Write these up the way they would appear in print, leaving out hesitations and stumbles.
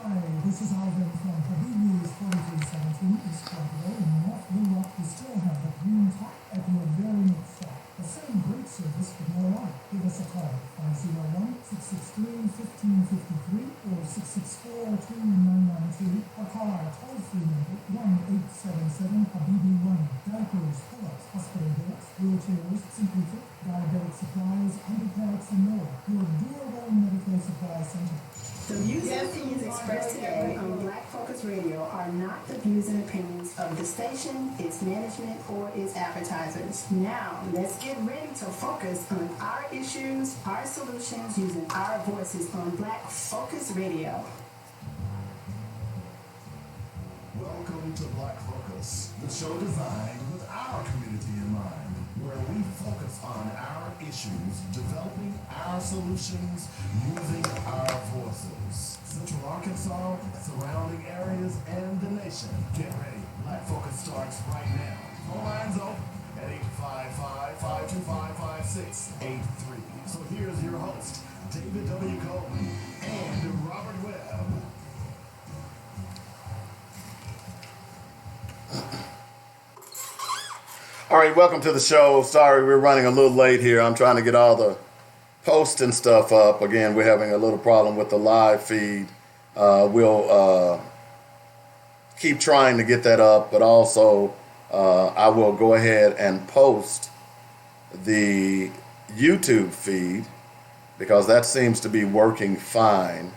Hi, this is Alvin from Habib News 4317 East Broadway in North New York. We still have the green top at your very next stop. The same great service with more life. Give us a call, 501-663-1553 or 664-2992, or call our toll-free number 1-877-HABIBI-1. Diapers, pull-ups, hospital beds, wheelchairs, Simply Fit, diabetic supplies, underpads, and more. Your durable medical supply center. The views and opinions expressed today on Black Focus Radio are not the views and opinions of the station, its management, or its advertisers. Now, let's get ready to focus on our issues, our solutions, using our voices on Black Focus Radio. Welcome to Black Focus, the show designed with our community in mind, where we focus on our issues, developing our solutions, using our voices. Central Arkansas, surrounding areas, and the nation. Get ready. Black Focus starts right now. Phone lines open at 855-525-5683. So here's your host, David W. Coleman and Robert Webb. All right, welcome to the show. Sorry, we're running a little late here. I'm trying to get all the posts and stuff up. Again, we're having a little problem with the live feed. We'll keep trying to get that up, but also I will go ahead and post the YouTube feed because that seems to be working fine.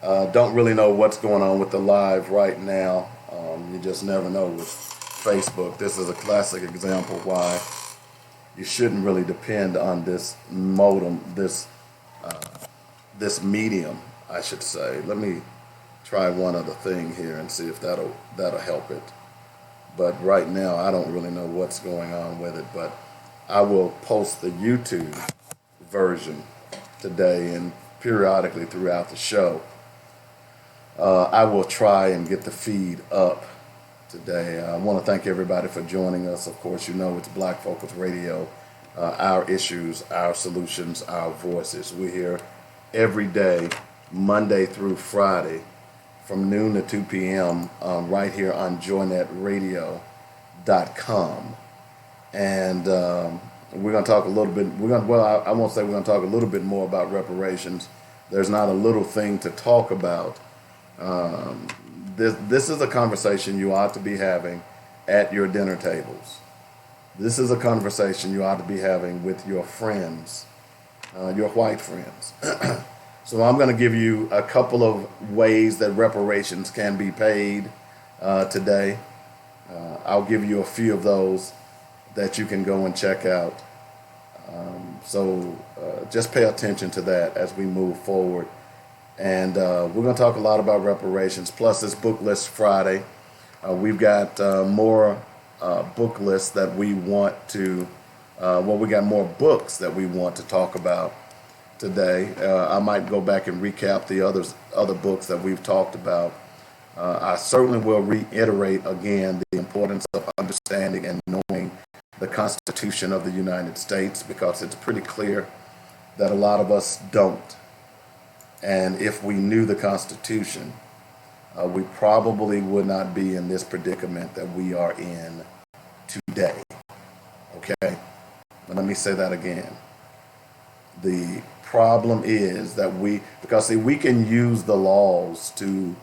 Don't really know what's going on with the live right now. You just never know with Facebook. This is a classic example why you shouldn't really depend on this modem, this medium, I should say. Let me try one other thing here and see if that'll help it. But right now, I don't really know what's going on with it. But I will post the YouTube version today and periodically throughout the show. I will try and get the feed up today. I want to thank everybody for joining us. Of course, you know it's Black Focus Radio, our issues, our solutions, our voices. We're here every day, Monday through Friday, from noon to 2 p.m. Right here on joynetradio.com. And we're going to talk a little bit, I won't say we're going to talk a little bit more about reparations. There's not a little thing to talk about. This is a conversation you ought to be having at your dinner tables. This is a conversation you ought to be having with your friends, your white friends. So I'm going to give you a couple of ways that reparations can be paid today. I'll give you a few of those that you can go and check out. So just pay attention to that as we move forward. And we're going to talk a lot about reparations, plus this book list Friday. We've got more book lists that we want to, we got more books that we want to talk about today. I might go back and recap the other books that we've talked about. I certainly will reiterate again the importance of understanding and knowing the Constitution of the United States, because it's pretty clear that a lot of us don't. And if we knew the Constitution, we probably would not be in this predicament that we are in today. Okay? But let me say that again. The problem is that we can use the laws to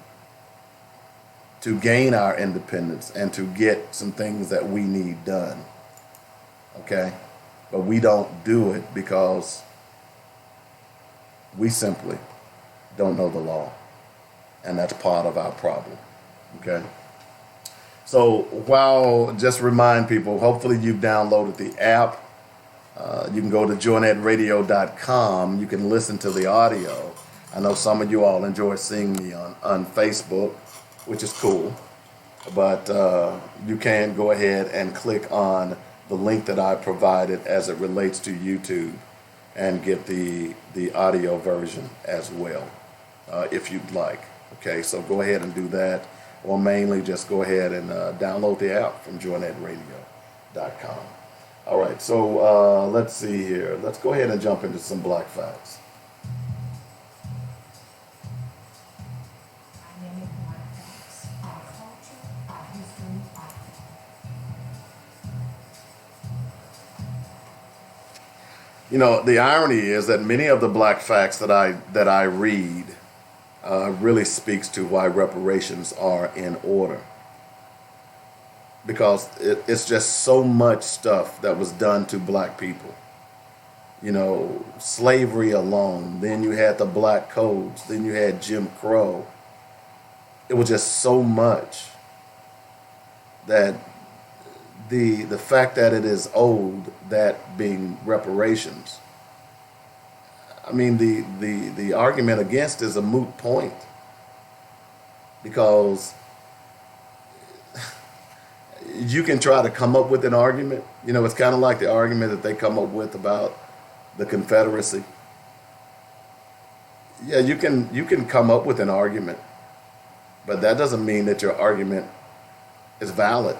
gain our independence and to get some things that we need done. Okay? But we don't do it because we simply don't know the law, and that's part of our problem. Okay, so just remind people, hopefully you've downloaded the app. You can go to joynetradio.com. You can listen to the audio. I know some of you all enjoy seeing me on Facebook, which is cool, but you can go ahead and click on the link that I provided as it relates to YouTube and get the audio version as well. If you'd like. Okay, so go ahead and do that, or mainly just go ahead and download the app from joynetradio.com. All right, so let's see here. Let's go ahead and jump into some black facts. The irony is that many of the black facts that I read really speaks to why reparations are in order, because it's just so much stuff that was done to black people. Slavery alone, then you had the black codes, then you had Jim Crow. It was just so much that the fact that it is owed, that being reparations, I mean, the argument against is a moot point, because you can try to come up with an argument. It's kind of like the argument that they come up with about the Confederacy. Yeah, you can come up with an argument, but that doesn't mean that your argument is valid.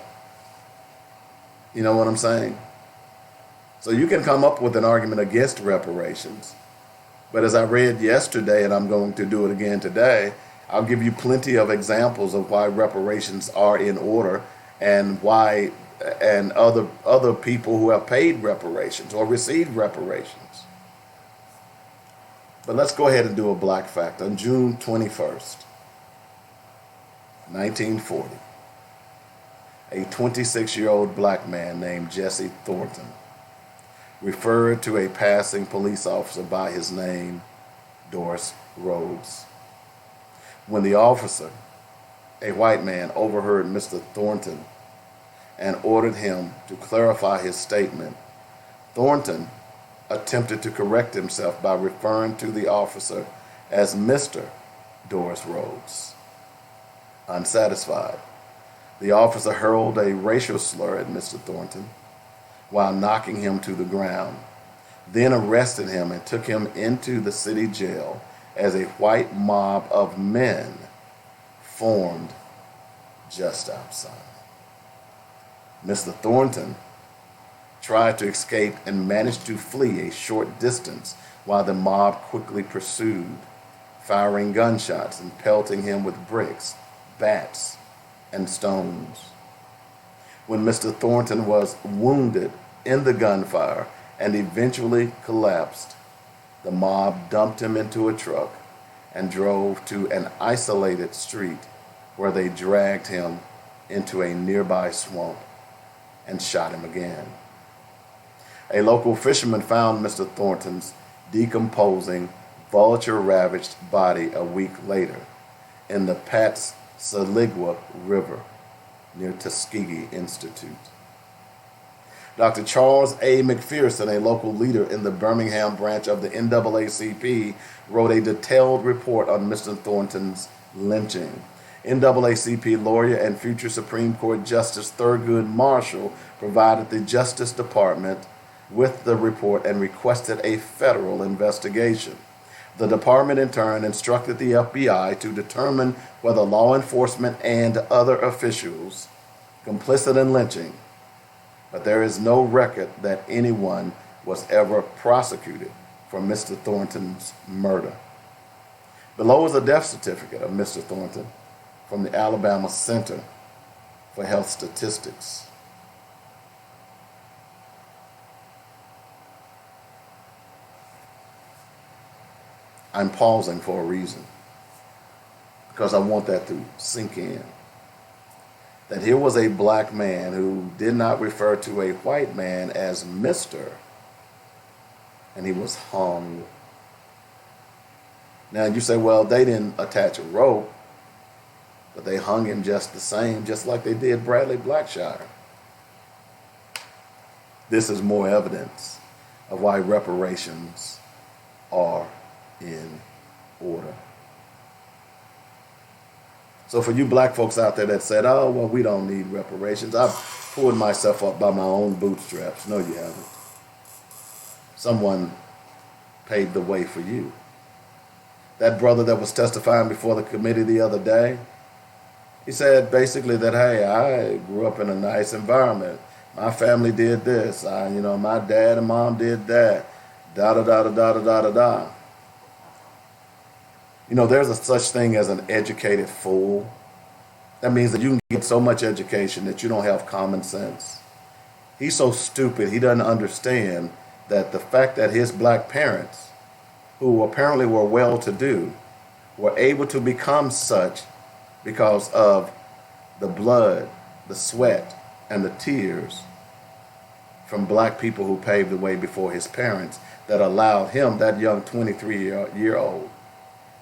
You know what I'm saying? So you can come up with an argument against reparations, but as I read yesterday, and I'm going to do it again today, I'll give you plenty of examples of why reparations are in order, and why, and other people who have paid reparations or received reparations. But let's go ahead and do a black fact. On June 21st, 1940, a 26-year-old black man named Jesse Thornton referred to a passing police officer by his name, Doris Rhodes. When the officer, a white man, overheard Mr. Thornton and ordered him to clarify his statement, Thornton attempted to correct himself by referring to the officer as Mr. Doris Rhodes. Unsatisfied, the officer hurled a racial slur at Mr. Thornton while knocking him to the ground, then arrested him and took him into the city jail as a white mob of men formed just outside. Mr. Thornton tried to escape and managed to flee a short distance while the mob quickly pursued, firing gunshots and pelting him with bricks, bats, and stones. When Mr. Thornton was wounded in the gunfire and eventually collapsed, the mob dumped him into a truck and drove to an isolated street where they dragged him into a nearby swamp and shot him again. A local fisherman found Mr. Thornton's decomposing, vulture-ravaged body a week later in the Patsaligua River near Tuskegee Institute. Dr. Charles A. McPherson, a local leader in the Birmingham branch of the NAACP, wrote a detailed report on Mr. Thornton's lynching. NAACP lawyer and future Supreme Court Justice Thurgood Marshall provided the Justice Department with the report and requested a federal investigation. The department in turn instructed the FBI to determine whether law enforcement and other officials complicit in lynching, but there is no record that anyone was ever prosecuted for Mr. Thornton's murder. Below is a death certificate of Mr. Thornton from the Alabama Center for Health Statistics. I'm pausing for a reason, because I want that to sink in. That here was a black man who did not refer to a white man as Mr., and he was hung. Now you say, well, they didn't attach a rope, but they hung him just the same, just like they did Bradley Blackshire. This is more evidence of why reparations are in order. So for you black folks out there that said, oh, well, we don't need reparations, I've pulled myself up by my own bootstraps. No, you haven't. Someone paved the way for you. That brother that was testifying before the committee the other day, he said basically that, hey, I grew up in a nice environment. My family did this. My dad and mom did that. Da-da-da-da-da-da-da-da. There's a such thing as an educated fool. That means that you can get so much education that you don't have common sense. He's so stupid, he doesn't understand that the fact that his black parents, who apparently were well-to-do, were able to become such because of the blood, the sweat, and the tears from black people who paved the way before his parents, that allowed him, that young 23-year-old,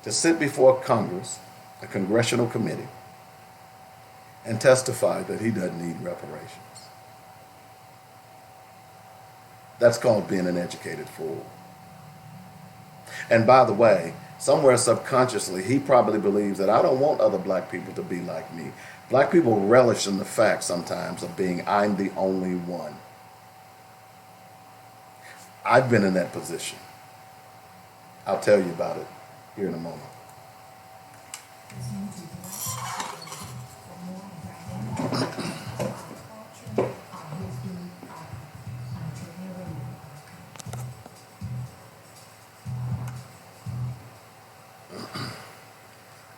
to sit before Congress, a congressional committee, and testify that he doesn't need reparations. That's called being an educated fool. And by the way, somewhere subconsciously, he probably believes that I don't want other black people to be like me. Black people relish in the fact sometimes of being, I'm the only one. I've been in that position. I'll tell you about it here in a moment.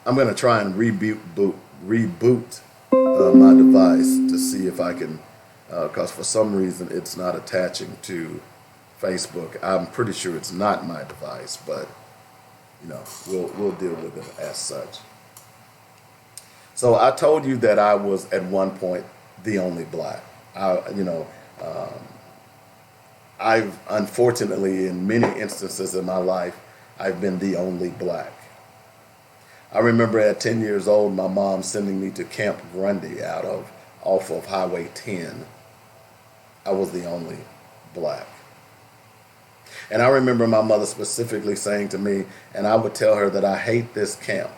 I'm going to try and reboot my device to see if I can, because for some reason it's not attaching to Facebook. I'm pretty sure it's not my device, but you know, we'll deal with it as such. So I told you that I was at one point the only black. I've unfortunately, in many instances in my life, I've been the only black. I remember at 10 years old, my mom sending me to Camp Grundy off of Highway 10. I was the only black. And I remember my mother specifically saying to me, and I would tell her that I hate this camp.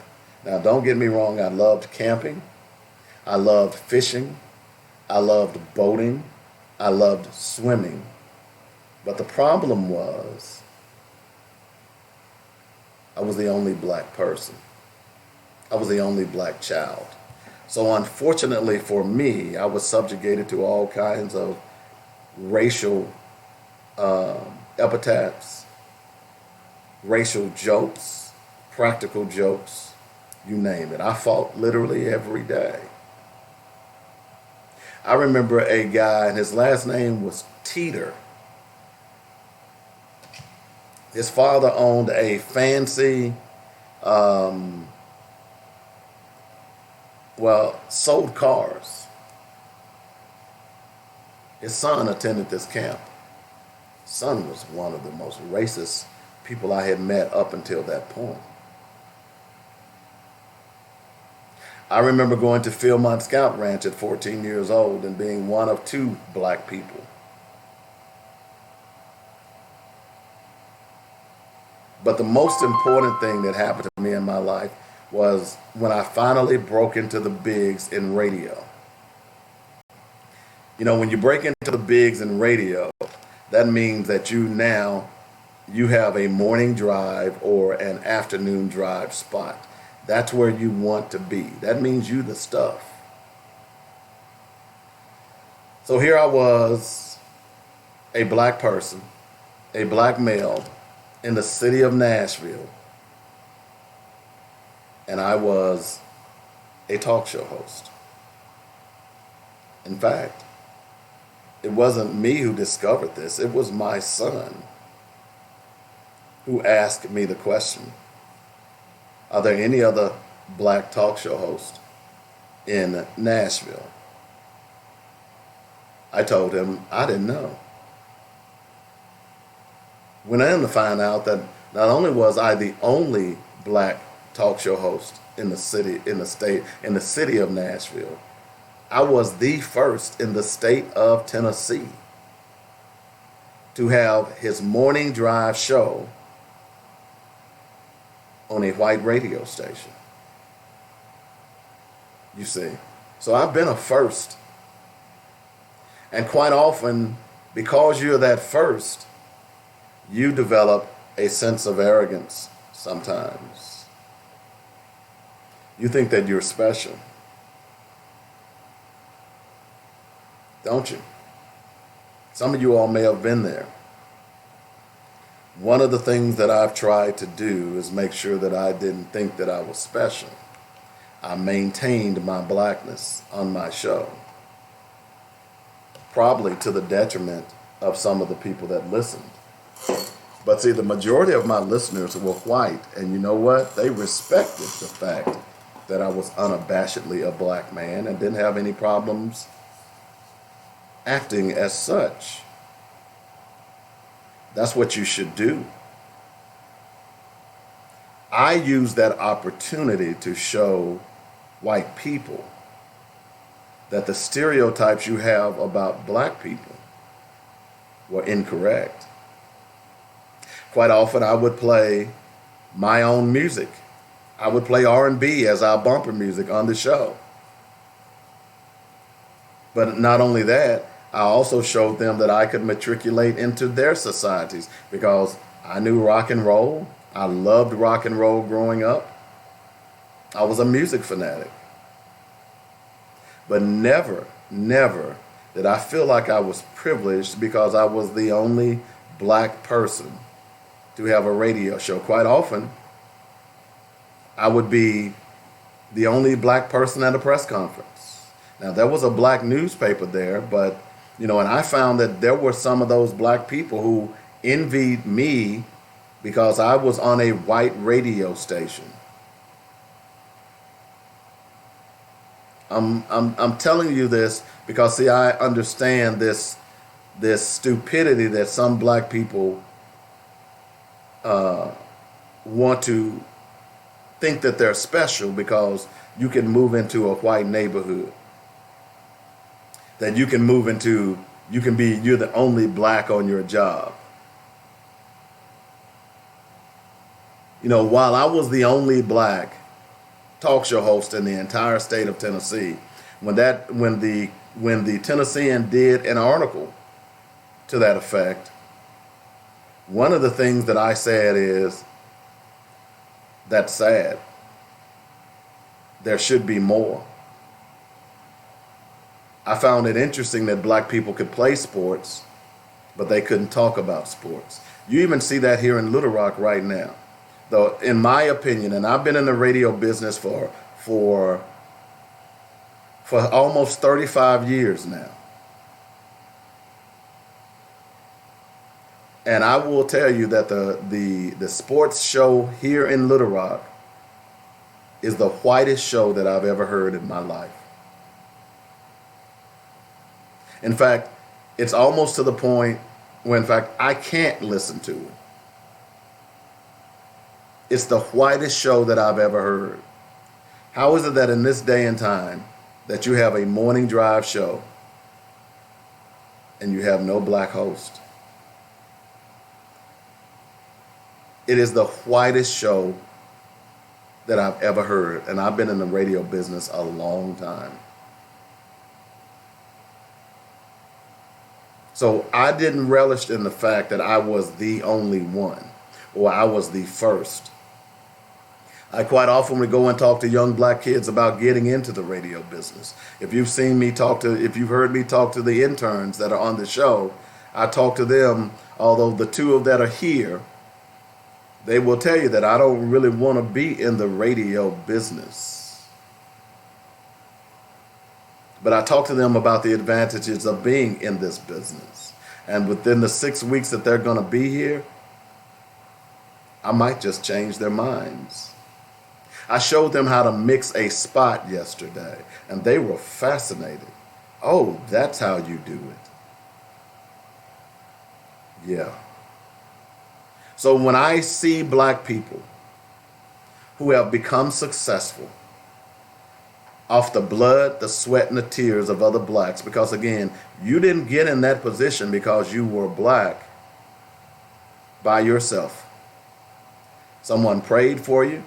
Now, don't get me wrong, I loved camping. I loved fishing. I loved boating. I loved swimming. But the problem was, I was the only black person. I was the only black child. So unfortunately for me, I was subjugated to all kinds of racial epithets, racial jokes, practical jokes, you name it. I fought literally every day. I remember a guy, and his last name was Teeter. His father owned a fancy, sold cars. His son attended this camp. His son was one of the most racist people I had met up until that point. I remember going to Philmont Scout Ranch at 14 years old and being one of 2 black people. But the most important thing that happened to me in my life was when I finally broke into the bigs in radio. You know, when you break into the bigs in radio, that means that you have a morning drive or an afternoon drive spot. That's where you want to be. That means you the stuff. So here I was, a black person, a black male in the city of Nashville, and I was a talk show host. In fact, it wasn't me who discovered this. It was my son who asked me the question, are there any other black talk show hosts in Nashville? I told him I didn't know. Went on to find out that not only was I the only black talk show host in the city of Nashville, I was the first in the state of Tennessee to have his morning drive show on a white radio station. You see, so I've been a first. And quite often, because you're that first, you develop a sense of arrogance sometimes. You think that you're special, don't you? Some of you all may have been there. One of the things that I've tried to do is make sure that I didn't think that I was special. I maintained my blackness on my show, probably to the detriment of some of the people that listened. But see, the majority of my listeners were white, and you know what? They respected the fact that I was unabashedly a black man and didn't have any problems acting as such. That's what you should do. I use that opportunity to show white people that the stereotypes you have about black people were incorrect. Quite often I would play my own music. I would play R&B as our bumper music on the show. But not only that, I also showed them that I could matriculate into their societies because I knew rock and roll. I loved rock and roll growing up. I was a music fanatic. But never did I feel like I was privileged because I was the only black person to have a radio show. Quite often, I would be the only black person at a press conference. Now, there was a black newspaper there, but, and I found that there were some of those black people who envied me because I was on a white radio station. I'm telling you this because, see, I understand this stupidity that some black people want to think that they're special because you can move into a white neighborhood. That you can move into, you're the only black on your job. While I was the only black talk show host in the entire state of Tennessee, when the Tennessean did an article to that effect, one of the things that I said is, that's sad. There should be more. I found it interesting that black people could play sports, but they couldn't talk about sports. You even see that here in Little Rock right now. Though, in my opinion, and I've been in the radio business for almost 35 years now. And I will tell you that the sports show here in Little Rock is the whitest show that I've ever heard in my life. In fact, it's almost to the point where, in fact, I can't listen to it. It's the whitest show that I've ever heard. How is it that in this day and time that you have a morning drive show and you have no black host? It is the whitest show that I've ever heard, and I've been in the radio business a long time. So I didn't relish in the fact that I was the only one, or I was the first. I quite often would go and talk to young black kids about getting into the radio business. If you've heard me talk to the interns that are on the show, I talk to them, although the two of that are here, they will tell you that I don't really want to be in the radio business. But I talk to them about the advantages of being in this business. And within the 6 weeks that they're going to be here, I might just change their minds. I showed them how to mix a spot yesterday, and they were fascinated. Oh, that's how you do it. Yeah. So when I see black people who have become successful off the blood, the sweat, and the tears of other blacks, because again, you didn't get in that position because you were black by yourself. Someone prayed for you.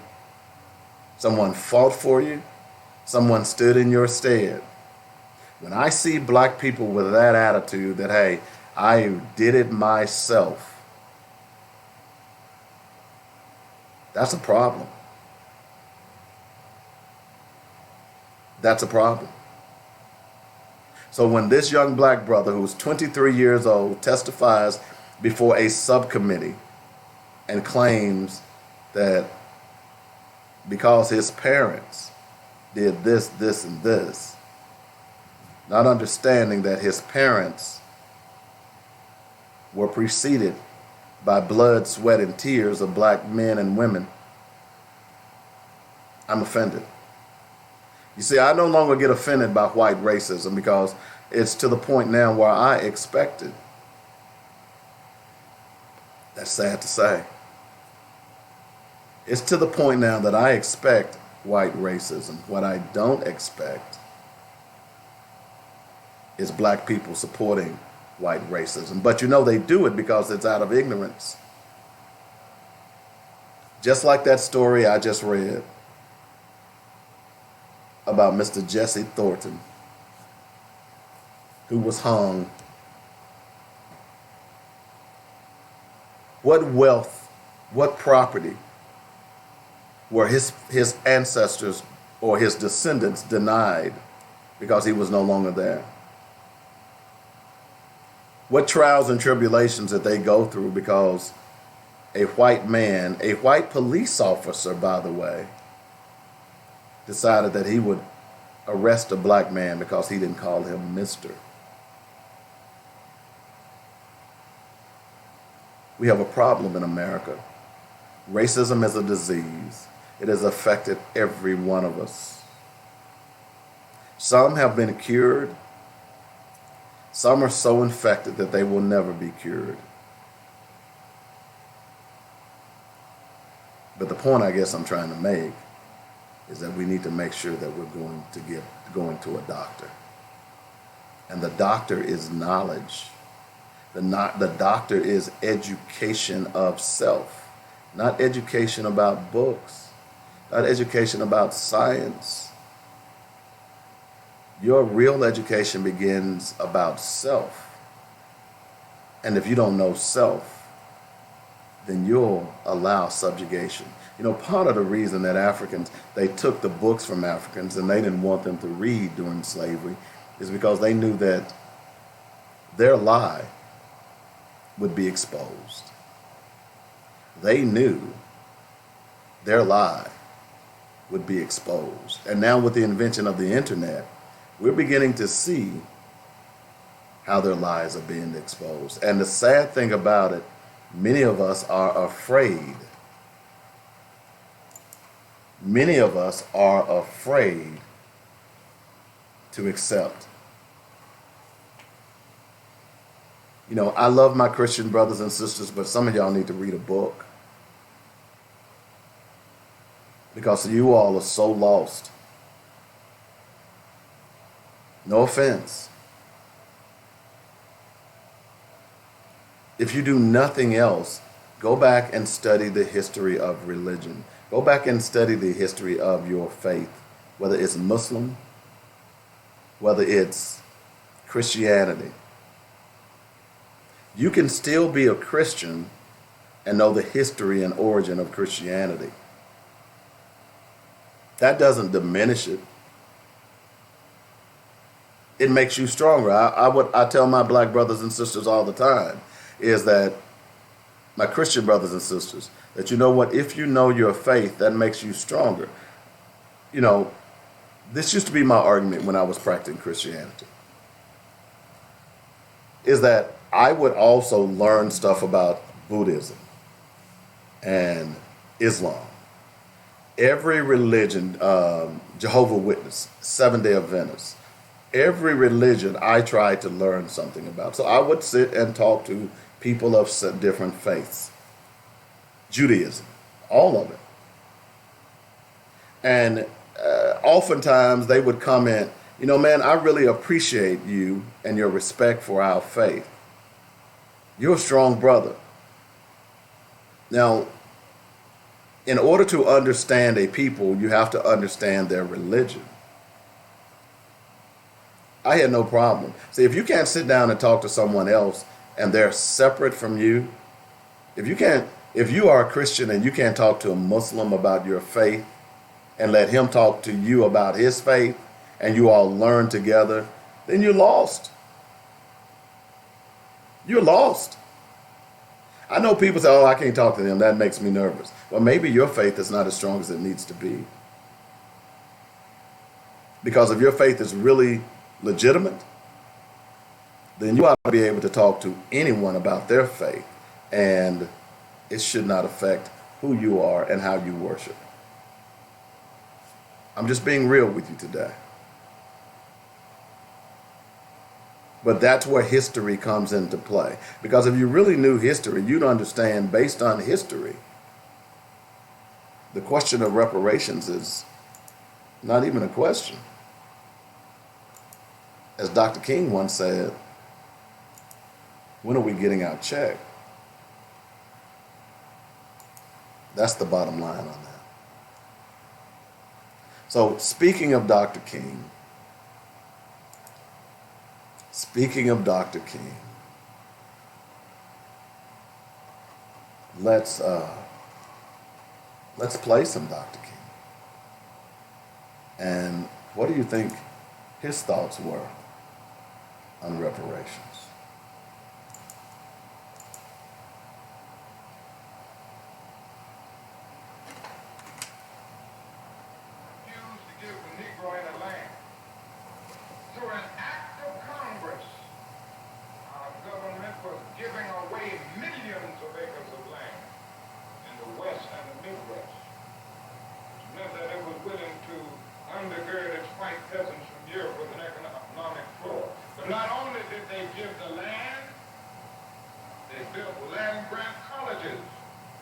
Someone fought for you. Someone stood in your stead. When I see black people with that attitude that, hey, I did it myself, that's a problem. That's a problem. So when this young black brother who's 23 years old testifies before a subcommittee and claims that because his parents did this, this, and this, not understanding that his parents were preceded by blood, sweat, and tears of black men and women, I'm offended. You see, I no longer get offended by white racism because it's to the point now where I expect it. That's sad to say. It's to the point now that I expect white racism. What I don't expect is black people supporting white racism. But you know they do it because it's out of ignorance. Just like that story I just read about Mr. Jesse Thornton, who was hung. What wealth, what property were his ancestors or his descendants denied because he was no longer there? What trials and tribulations did they go through because a white man, a white police officer, by the way, decided that he would arrest a black man because he didn't call him Mr. We have a problem in America. Racism is a disease. It has affected every one of us. Some have been cured. Some are so infected that they will never be cured. But the point I guess I'm trying to make is that we need to make sure that we're going to a doctor. And the doctor is knowledge. The doctor is education of self, not education about books, not education about science. Your real education begins about self. And if you don't know self, then you'll allow subjugation. You know, part of the reason that Africans, they took the books from Africans and they didn't want them to read during slavery is because they knew that their lie would be exposed. They knew their lie would be exposed. And now with the invention of the internet, we're beginning to see how their lies are being exposed. And the sad thing about it, many of us are afraid. Many of us are afraid to accept. You know, I love my Christian brothers and sisters, but some of y'all need to read a book. Because you all are so lost. No offense. If you do nothing else, go back and study the history of religion. Go back and study the history of your faith, whether it's Muslim, whether it's Christianity. You can still be a Christian and know the history and origin of Christianity. That doesn't diminish it. It makes you stronger. I tell my black brothers and sisters all the time is that, my Christian brothers and sisters, that you know what, if you know your faith, that makes you stronger. You know, this used to be my argument when I was practicing Christianity, is that I would also learn stuff about Buddhism and Islam. Every religion, Jehovah's Witness, Seventh-day Adventists, every religion I tried to learn something about. So I would sit and talk to people of different faiths. Judaism, all of it. And oftentimes they would comment, you know, man, I really appreciate you and your respect for our faith. You're a strong brother. Now, in order to understand a people, you have to understand their religion. I had no problem. See, if you can't sit down and talk to someone else and they're separate from you, if you are a Christian and you can't talk to a Muslim about your faith and let him talk to you about his faith and you all learn together, then you're lost. You're lost. I know people say, oh, I can't talk to them. That makes me nervous. Well, maybe your faith is not as strong as it needs to be. Because if your faith is really legitimate, then you ought to be able to talk to anyone about their faith and it should not affect who you are and how you worship. I'm just being real with you today. But that's where history comes into play. Because if you really knew history, you'd understand, based on history, the question of reparations is not even a question. As Dr. King once said, when are we getting our check? That's the bottom line on that. So speaking of Dr. King, let's play some Dr. King. And what do you think his thoughts were on reparations? Used to give the Negro any land. Through an act of Congress, our government was giving away millions of acres of land in the West and the Midwest, which meant that it was willing to undergird its white peasants from Europe with an economic floor. But not only did they give the land, they built land-grant colleges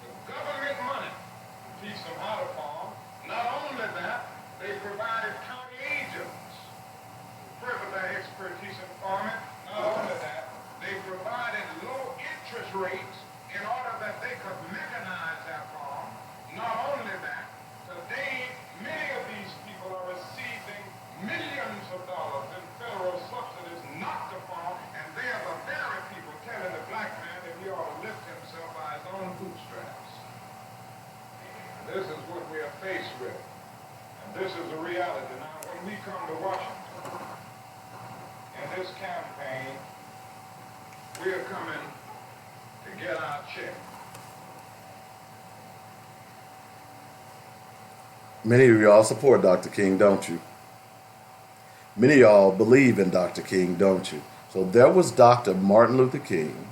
with government money to teach them how to farm. Not only that, they provided county agents to further their expertise in farming. Not only that, they provided low interest rates in order that they could mechanize their farm. Not only that, today many of these people are receiving millions of dollars in federal subsidies not to farm, and they are the very people telling the black man that he ought to lift himself by his own bootstraps. And this is what we are faced with. And this is the reality. Now, when we come to Washington, in this campaign, we are coming to get our check. Many of y'all support Dr. King, don't you? Many of y'all believe in Dr. King, don't you? So there was Dr. Martin Luther King,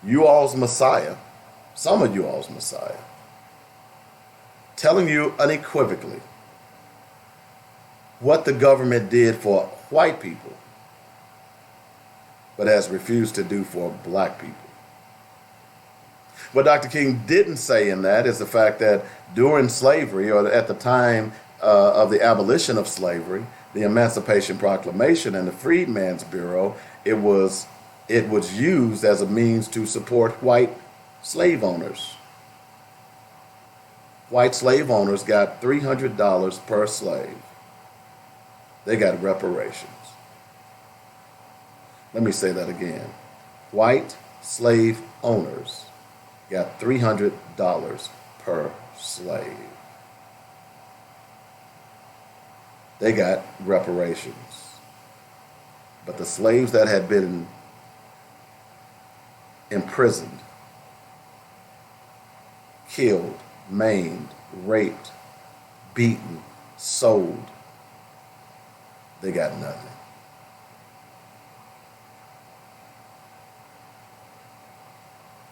you all's Messiah, some of you all's Messiah, telling you unequivocally what the government did for white people, but has refused to do for black people. What Dr. King didn't say in that is the fact that during slavery, or at the time of the abolition of slavery, the Emancipation Proclamation and the Freedmen's Bureau, it was used as a means to support white slave owners. White slave owners got $300 per slave. They got reparations. Let me say that again. White slave owners got $300 per slave. They got reparations. But the slaves that had been imprisoned, killed, maimed, raped, beaten, sold, they got nothing.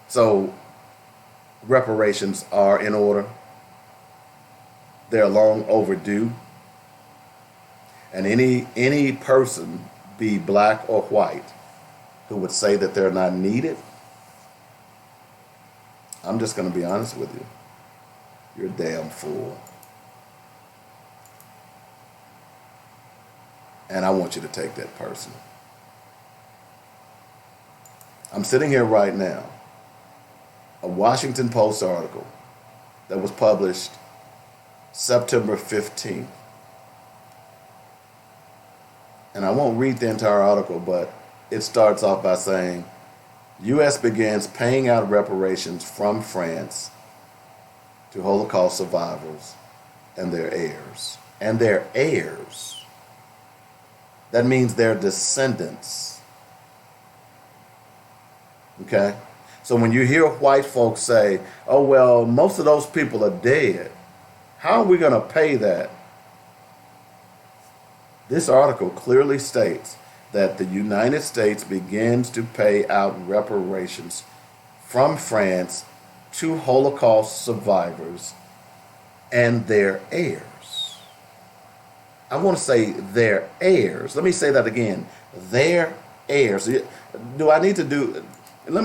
So reparations are in order. They're long overdue. And any person, be black or white, who would say that they're not needed, I'm just going to be honest with you. You're a damn fool. And I want you to take that personal. I'm sitting here right now. A Washington Post article that was published September 15th. And I won't read the entire article, but it starts off by saying, U.S. begins paying out reparations from France to Holocaust survivors and their heirs. And their heirs. That means their descendants. Okay? So when you hear white folks say, oh, well, most of those people are dead, how are we going to pay that? This article clearly states that the United States begins to pay out reparations from France to Holocaust survivors and their heirs. I want to say their heirs. Let me say that again. Their heirs. Do I need to do? Let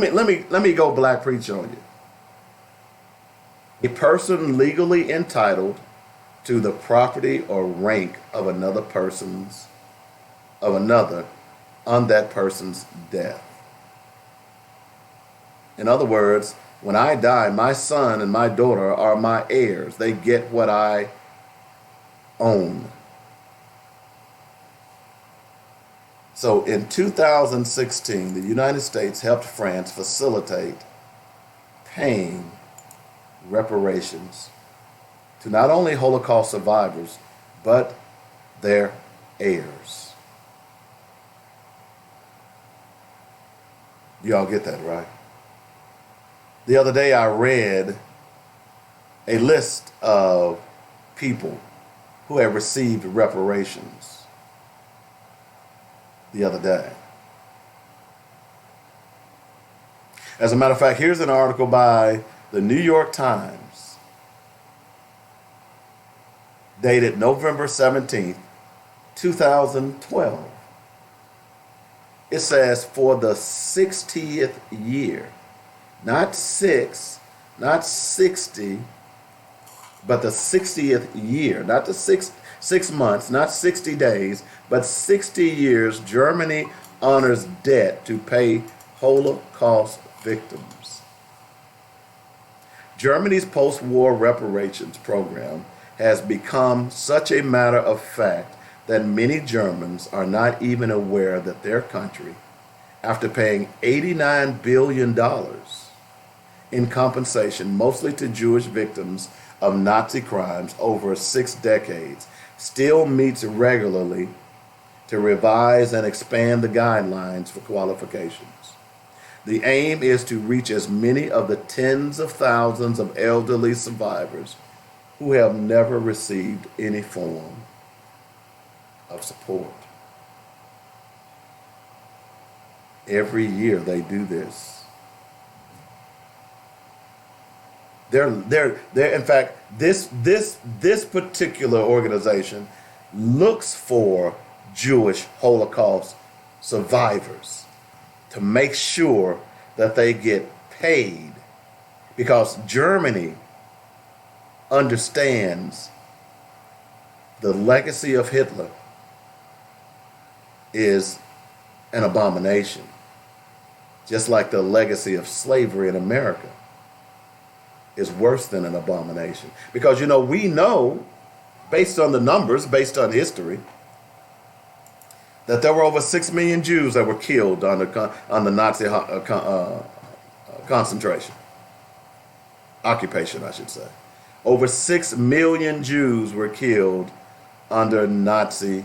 me go black preach on you. A person legally entitled to the property or rank of another on that person's death. In other words, when I die, my son and my daughter are my heirs. They get what I own. So in 2016, the United States helped France facilitate paying reparations to not only Holocaust survivors, but their heirs. Y'all get that, right? The other day I read a list of people who have received reparations the other day. As a matter of fact, here's an article by the New York Times, dated November 17th, 2012. It says, for the 60th year, not 6, not 60, but the 60th year, not the 6 months, not 60 days, but 60 years, Germany honors debt to pay Holocaust victims. Germany's post-war reparations program has become such a matter of fact that many Germans are not even aware that their country, after paying $89 billion in compensation, mostly to Jewish victims of Nazi crimes over 6 decades, still meets regularly to revise and expand the guidelines for qualifications. The aim is to reach as many of the tens of thousands of elderly survivors who have never received any form of support. Every year they do this. They're in fact, this particular organization looks for Jewish Holocaust survivors to make sure that they get paid, because Germany understands the legacy of Hitler is an abomination, just like the legacy of slavery in America is worse than an abomination. Because, we know, based on the numbers, based on history, that there were over 6 million Jews that were killed on the Nazi occupation, I should say. Over 6 million Jews were killed under Nazi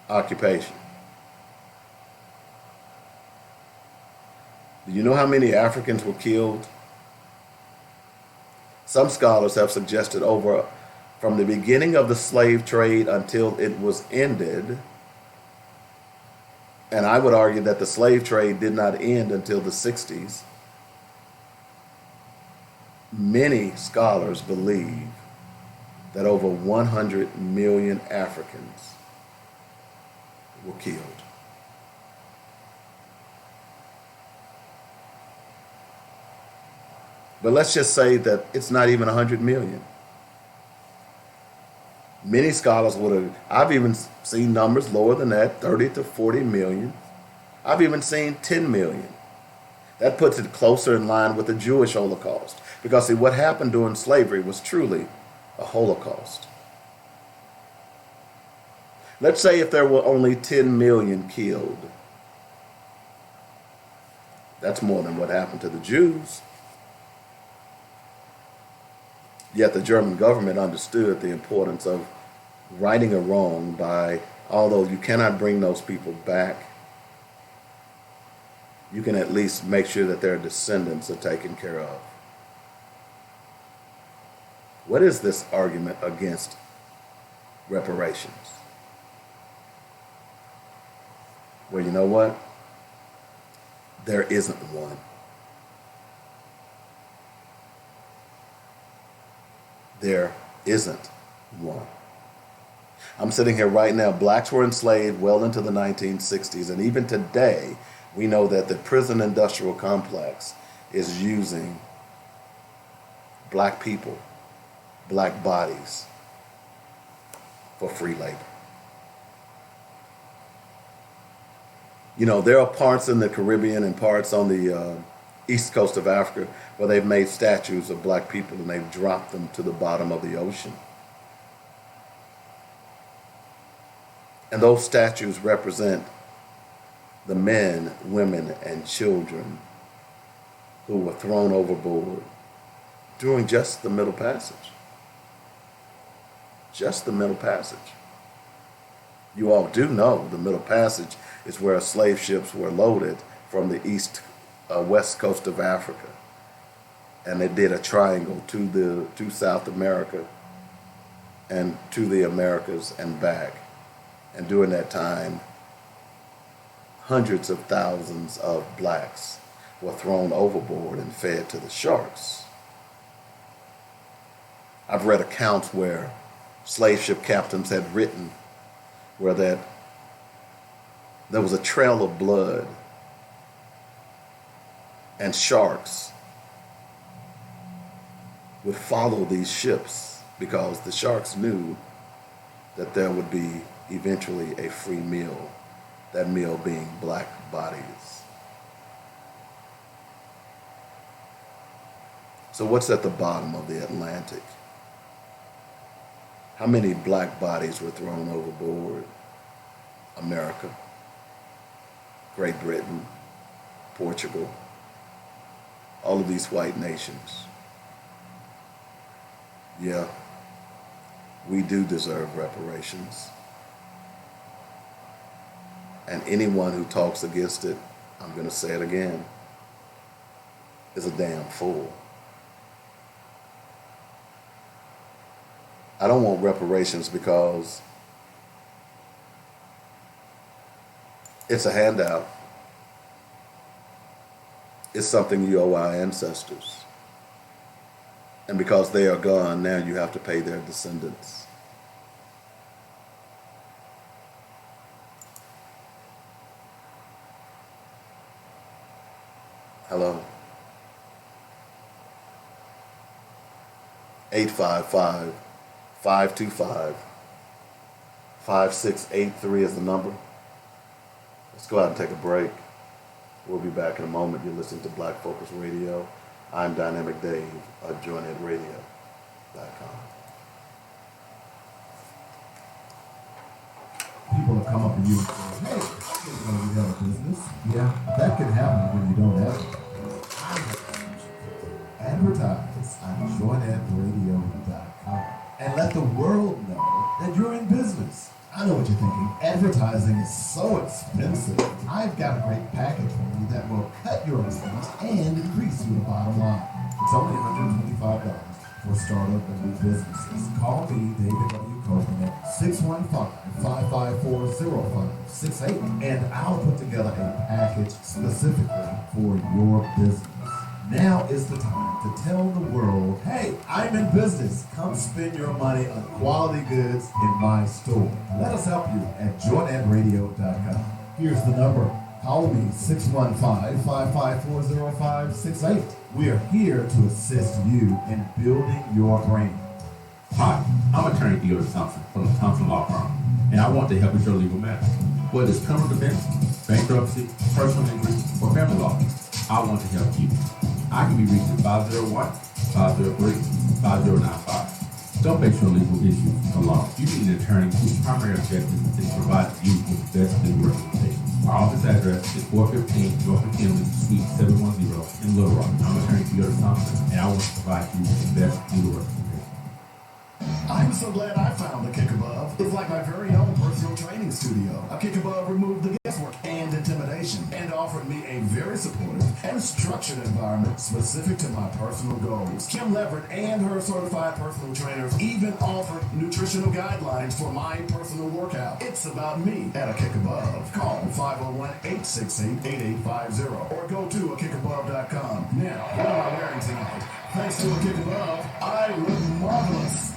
occupation. Do you know how many Africans were killed? Some scholars have suggested from the beginning of the slave trade until it was ended, and I would argue that the slave trade did not end until the 60s, many scholars believe that over 100 million Africans were killed. But let's just say that it's not even 100 million. Many scholars I've even seen numbers lower than that, 30 to 40 million. I've even seen 10 million. That puts it closer in line with the Jewish Holocaust. Because see, what happened during slavery was truly a Holocaust. Let's say if there were only 10 million killed. That's more than what happened to the Jews. Yet the German government understood the importance of righting a wrong by, although you cannot bring those people back, you can at least make sure that their descendants are taken care of. What is this argument against reparations? Well, you know what? There isn't one. There isn't one. I'm sitting here right now. Blacks were enslaved well into the 1960s, and even today, we know that the prison industrial complex is using black people, black bodies for free labor. You know, there are parts in the Caribbean and parts on the east coast of Africa where they've made statues of black people and they've dropped them to the bottom of the ocean. And those statues represent the men, women, and children who were thrown overboard during just the Middle Passage. Just the Middle Passage. You all do know the Middle Passage is where slave ships were loaded from the west coast of Africa. And they did a triangle to South America and to the Americas and back. And during that time, hundreds of thousands of blacks were thrown overboard and fed to the sharks. I've read accounts where slave ship captains had written where that there was a trail of blood and sharks would follow these ships because the sharks knew that there would be eventually a free meal, that meal being black bodies. So what's at the bottom of the Atlantic? How many black bodies were thrown overboard? America, Great Britain, Portugal, all of these white nations. Yeah, we do deserve reparations. And anyone who talks against it, I'm going to say it again, is a damn fool. I don't want reparations because it's a handout. It's something you owe our ancestors. And because they are gone, now you have to pay their descendants. Hello. 855-525-5683 is the number. Let's go out and take a break. We'll be back in a moment. You're listening to Black Focus Radio. I'm Dynamic Dave of JoinedRadio.com. People have come up to you and say, hey, I didn't know you have a business. Yeah, that can happen when you don't have it. Advertise on JoinedRadio.com and let the world know that you're in business. I know what you're thinking. Advertising is so expensive. I've got a great package for you that will cut your expense and increase your bottom line. It's only $125 for startup and new businesses. Call me, David W. Copeland, at 615-554-0568, and I'll put together a package specifically for your business. Now is the time to tell the world, hey, I'm in business. Come spend your money on quality goods in my store. Let us help you at JoinedRadio.com. Here's the number. Call me, 615-554-0568. We are here to assist you in building your brand. Hi, I'm attorney Theodore Thompson from the Thompson Law Firm, and I want to help with your legal matters. Whether it's criminal defense, bankruptcy, personal injury, or family law, I want to help you. I can be reached at 501-503-5095. Don't face your legal issues alone. You need an attorney whose primary objective is to provide you with the best legal representation. Our office address is 415 North McKinley, Suite 710 in Little Rock. I'm attorney Theodore Thompson, and I want to provide you with the best legal representation. I'm so glad I found a Kick Above. It's like my very own personal training studio. A Kick Above removed the guesswork and intimidation and offered me a very supportive and structured environment specific to my personal goals. Kim Leverett and her certified personal trainers even offered nutritional guidelines for my personal workout. It's about me at a Kick Above. Call 501-868-8850 or go to akickabove.com. Now, what am I wearing tonight? Thanks to a kid love, I look marvelous.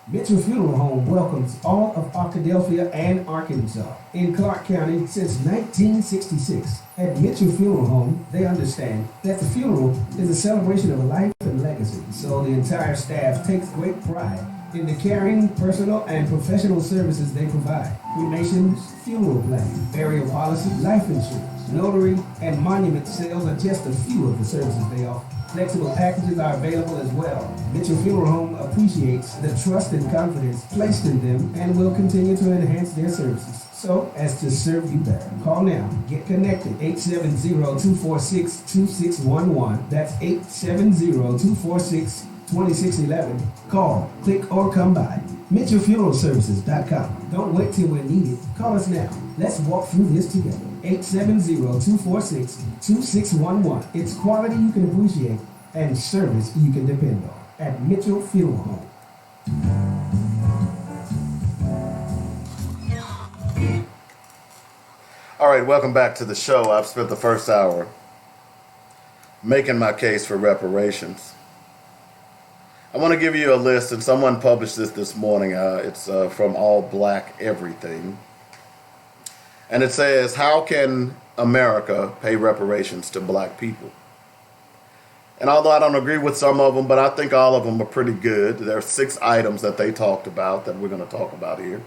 Mitchell Funeral Home welcomes all of Arkadelphia and Arkansas in Clark County since 1966. At Mitchell Funeral Home, they understand that the funeral is a celebration of a life and legacy, so the entire staff takes great pride in the caring, personal, and professional services they provide. Cremations, funeral planning, burial policy, life insurance, notary, and monument sales are just a few of the services they offer. Flexible packages are available as well. Mitchell Funeral Home appreciates the trust and confidence placed in them and will continue to enhance their services so as to serve you better. Call now. Get connected. 870-246-2611. That's 870-246-2611. Call, click, or come by. MitchellFuneralServices.com. Don't wait till we're needed. Call us now. Let's walk through this together. 870-246-2611. It's quality you can appreciate and service you can depend on at Mitchell Funeral Home. All right, welcome back to the show. I've spent the first hour making my case for reparations. I want to give you a list, and someone published this morning. It's from All Black Everything. And it says, how can America pay reparations to black people? And although I don't agree with some of them, but I think all of them are pretty good. There are 6 items that they talked about that we're going to talk about here.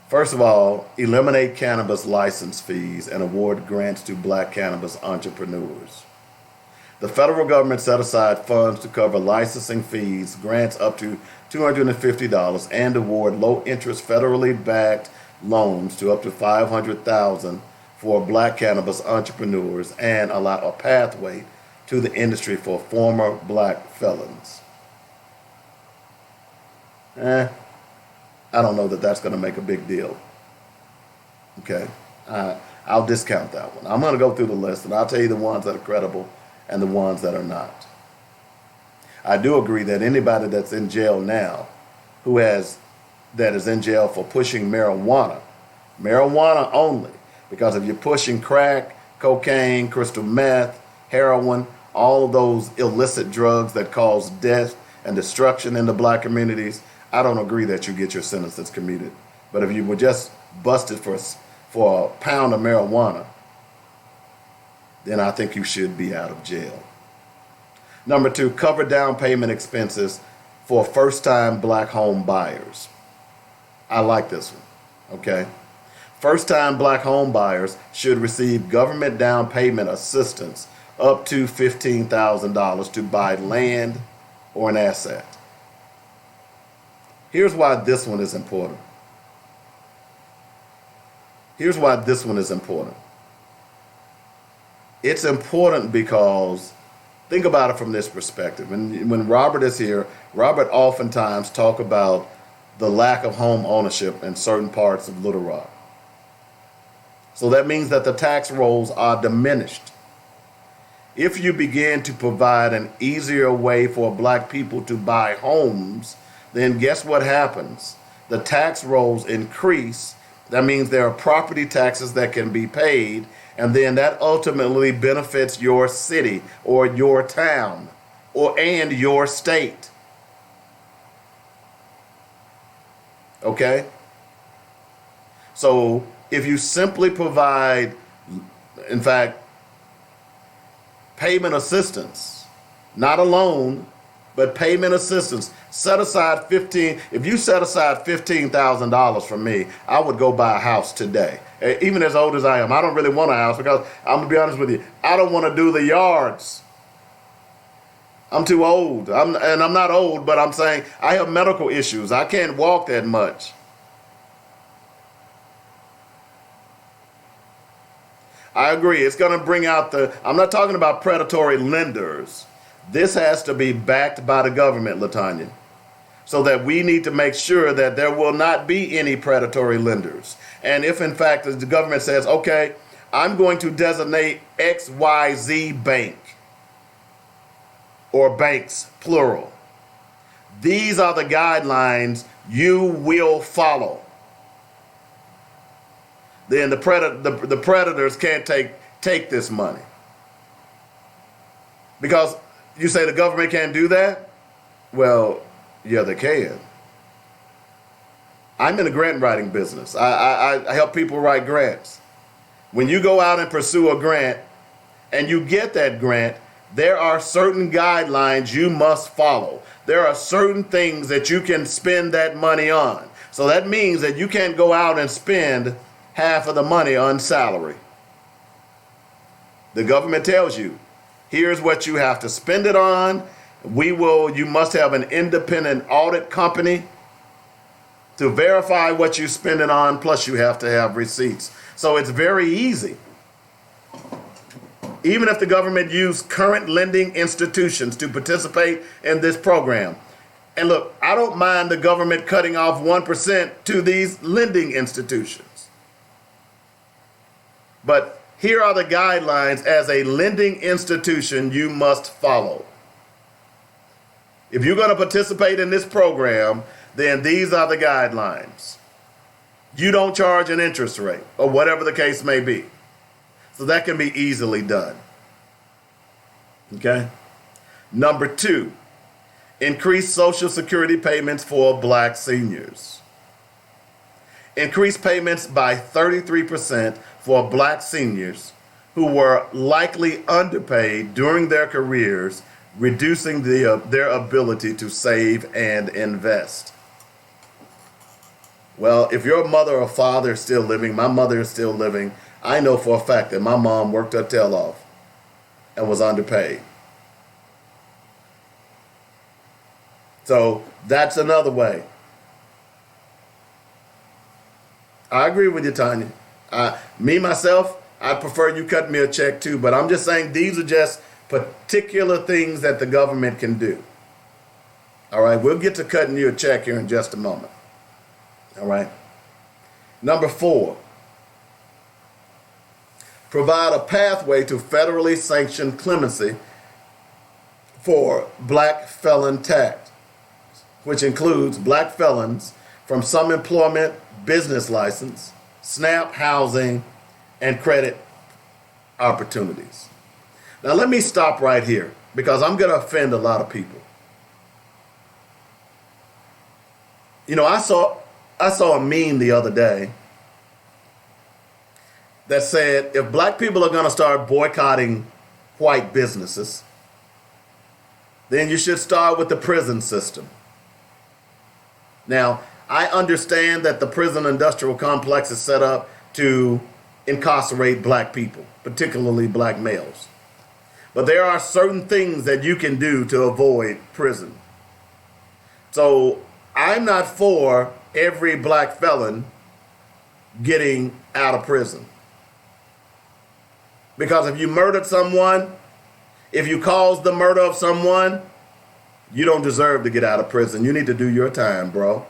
First of all, eliminate cannabis license fees and award grants to black cannabis entrepreneurs. The federal government set aside funds to cover licensing fees, grants up to $250, and award low-interest federally backed loans to up to $500,000 for black cannabis entrepreneurs and allow a pathway to the industry for former black felons. I don't know that that's going to make a big deal. Okay, I'll discount that one. I'm going to go through the list and I'll tell you the ones that are credible and the ones that are not. I do agree that anybody that's in jail now that is in jail for pushing marijuana only, because if you're pushing crack, cocaine, crystal meth, heroin, all of those illicit drugs that cause death and destruction in the black communities, I don't agree that you get your sentence that's commuted. But if you were just busted for a pound of marijuana, then I think you should be out of jail. Number 2, cover down payment expenses for first-time black home buyers. I like this one, okay? First-time black home buyers should receive government down payment assistance up to $15,000 to buy land or an asset. Here's why this one is important. It's important because, think about it from this perspective. And when Robert is here, Robert oftentimes talks about the lack of home ownership in certain parts of Little Rock. So that means that the tax rolls are diminished. If you begin to provide an easier way for black people to buy homes, then guess what happens? The tax rolls increase. That means there are property taxes that can be paid, and then that ultimately benefits your city or your town and your state. Okay? So if you simply provide, in fact, payment assistance, not a loan, but payment assistance, if you set aside $15,000 from me, I would go buy a house today. Even as old as I am, I don't really want a house because, I'm going to be honest with you, I don't want to do the yards. I'm too old. I'm not old, but I'm saying I have medical issues. I can't walk that much. I agree. It's going to bring out I'm not talking about predatory lenders. This has to be backed by the government, LaTanya, so that we need to make sure that there will not be any predatory lenders. And if, in fact, the government says, okay, I'm going to designate XYZ bank, or banks, plural. These are the guidelines you will follow. Then the predators can't take this money. Because You say the government can't do that? Well, yeah, they can. I'm in the grant writing business. I help people write grants. When you go out and pursue a grant and you get that grant, there are certain guidelines you must follow. There are certain things that you can spend that money on. So that means that you can't go out and spend half of the money on salary. The government tells you, here's what you have to spend it on. You must have an independent audit company to verify what you spend it on, plus you have to have receipts. So it's very easy. Even if the government used current lending institutions to participate in this program. And look, I don't mind the government cutting off 1% to these lending institutions. But here are the guidelines as a lending institution you must follow. If you're going to participate in this program, then these are the guidelines. You don't charge an interest rate, or whatever the case may be. So that can be easily done. Okay? Number 2, increase Social Security payments for Black seniors. Increase payments by 33% for Black seniors who were likely underpaid during their careers, reducing their ability to save and invest. Well, if your mother or father is still living, my mother is still living, I know for a fact that my mom worked her tail off and was underpaid. So that's another way. I agree with you, Tanya. Myself, I prefer you cut me a check too, but I'm just saying these are just particular things that the government can do. All right, we'll get to cutting you a check here in just a moment. All right. Number 4, provide a pathway to federally sanctioned clemency for Black felon tax, which includes Black felons from some employment, business license, SNAP housing, and credit opportunities. Now let me stop right here because I'm going to offend a lot of people. You know, I saw a meme the other day that said if Black people are going to start boycotting white businesses, then you should start with the prison system. Now, I understand that the prison industrial complex is set up to incarcerate Black people, particularly Black males. But there are certain things that you can do to avoid prison. So I'm not for every Black felon getting out of prison. Because if you murdered someone, if you caused the murder of someone, you don't deserve to get out of prison. You need to do your time, bro.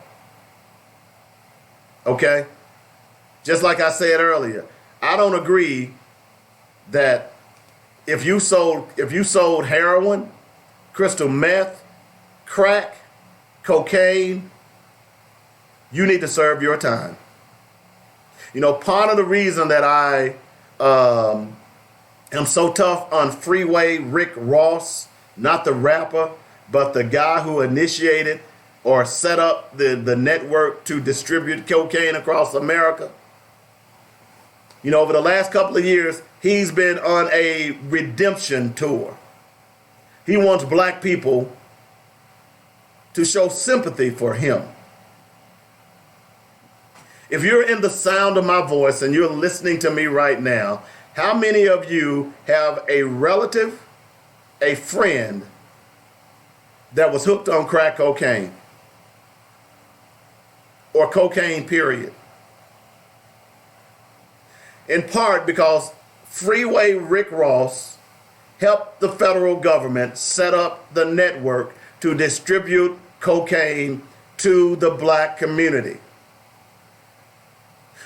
Okay? Just like I said earlier, I don't agree that if you sold heroin, crystal meth, crack, cocaine, you need to serve your time. You know, part of the reason that I am so tough on Freeway Rick Ross, not the rapper, but the guy who initiated or set up the network to distribute cocaine across America. You know, over the last couple of years, he's been on a redemption tour. He wants Black people to show sympathy for him. If you're in the sound of my voice and you're listening to me right now, how many of you have a relative, a friend that was hooked on crack cocaine or cocaine, period? In part because Freeway Rick Ross helped the federal government set up the network to distribute cocaine to the Black community.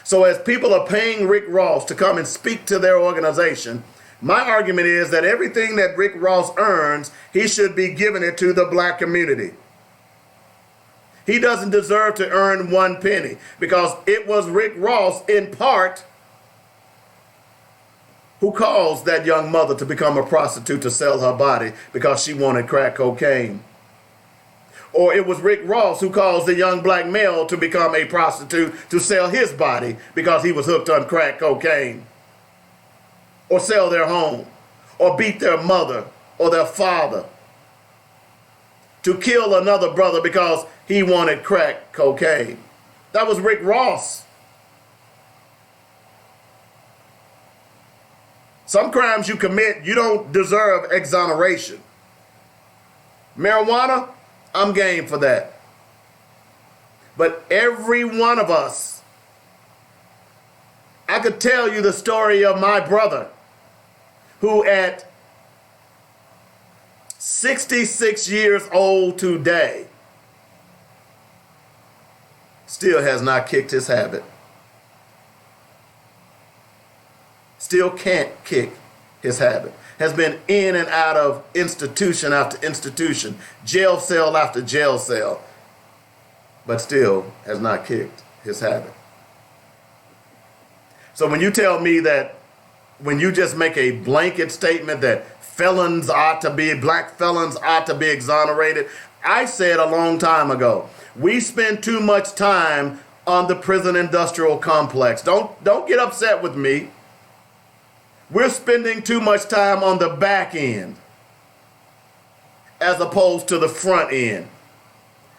So as people are paying Rick Ross to come and speak to their organization, my argument is that everything that Rick Ross earns, he should be giving it to the Black community. He doesn't deserve to earn one penny because it was Rick Ross in part who caused that young mother to become a prostitute to sell her body because she wanted crack cocaine. Or it was Rick Ross who caused the young black male to become a prostitute to sell his body because he was hooked on crack cocaine. Or sell their home. Or beat their mother or their father. To kill another brother because he wanted crack cocaine. That was Rick Ross. Some crimes you commit, you don't deserve exoneration. Marijuana, I'm game for that. But every one of us, I could tell you the story of my brother who at 66 years old today still has not kicked his habit. Still can't kick his habit. Has been in and out of institution after institution, jail cell after jail cell, but still has not kicked his habit. So when you tell me that, when you just make a blanket statement that black felons ought to be exonerated, I said a long time ago, we spend too much time on the prison industrial complex. Don't get upset with me. We're spending too much time on the back end as opposed to the front end.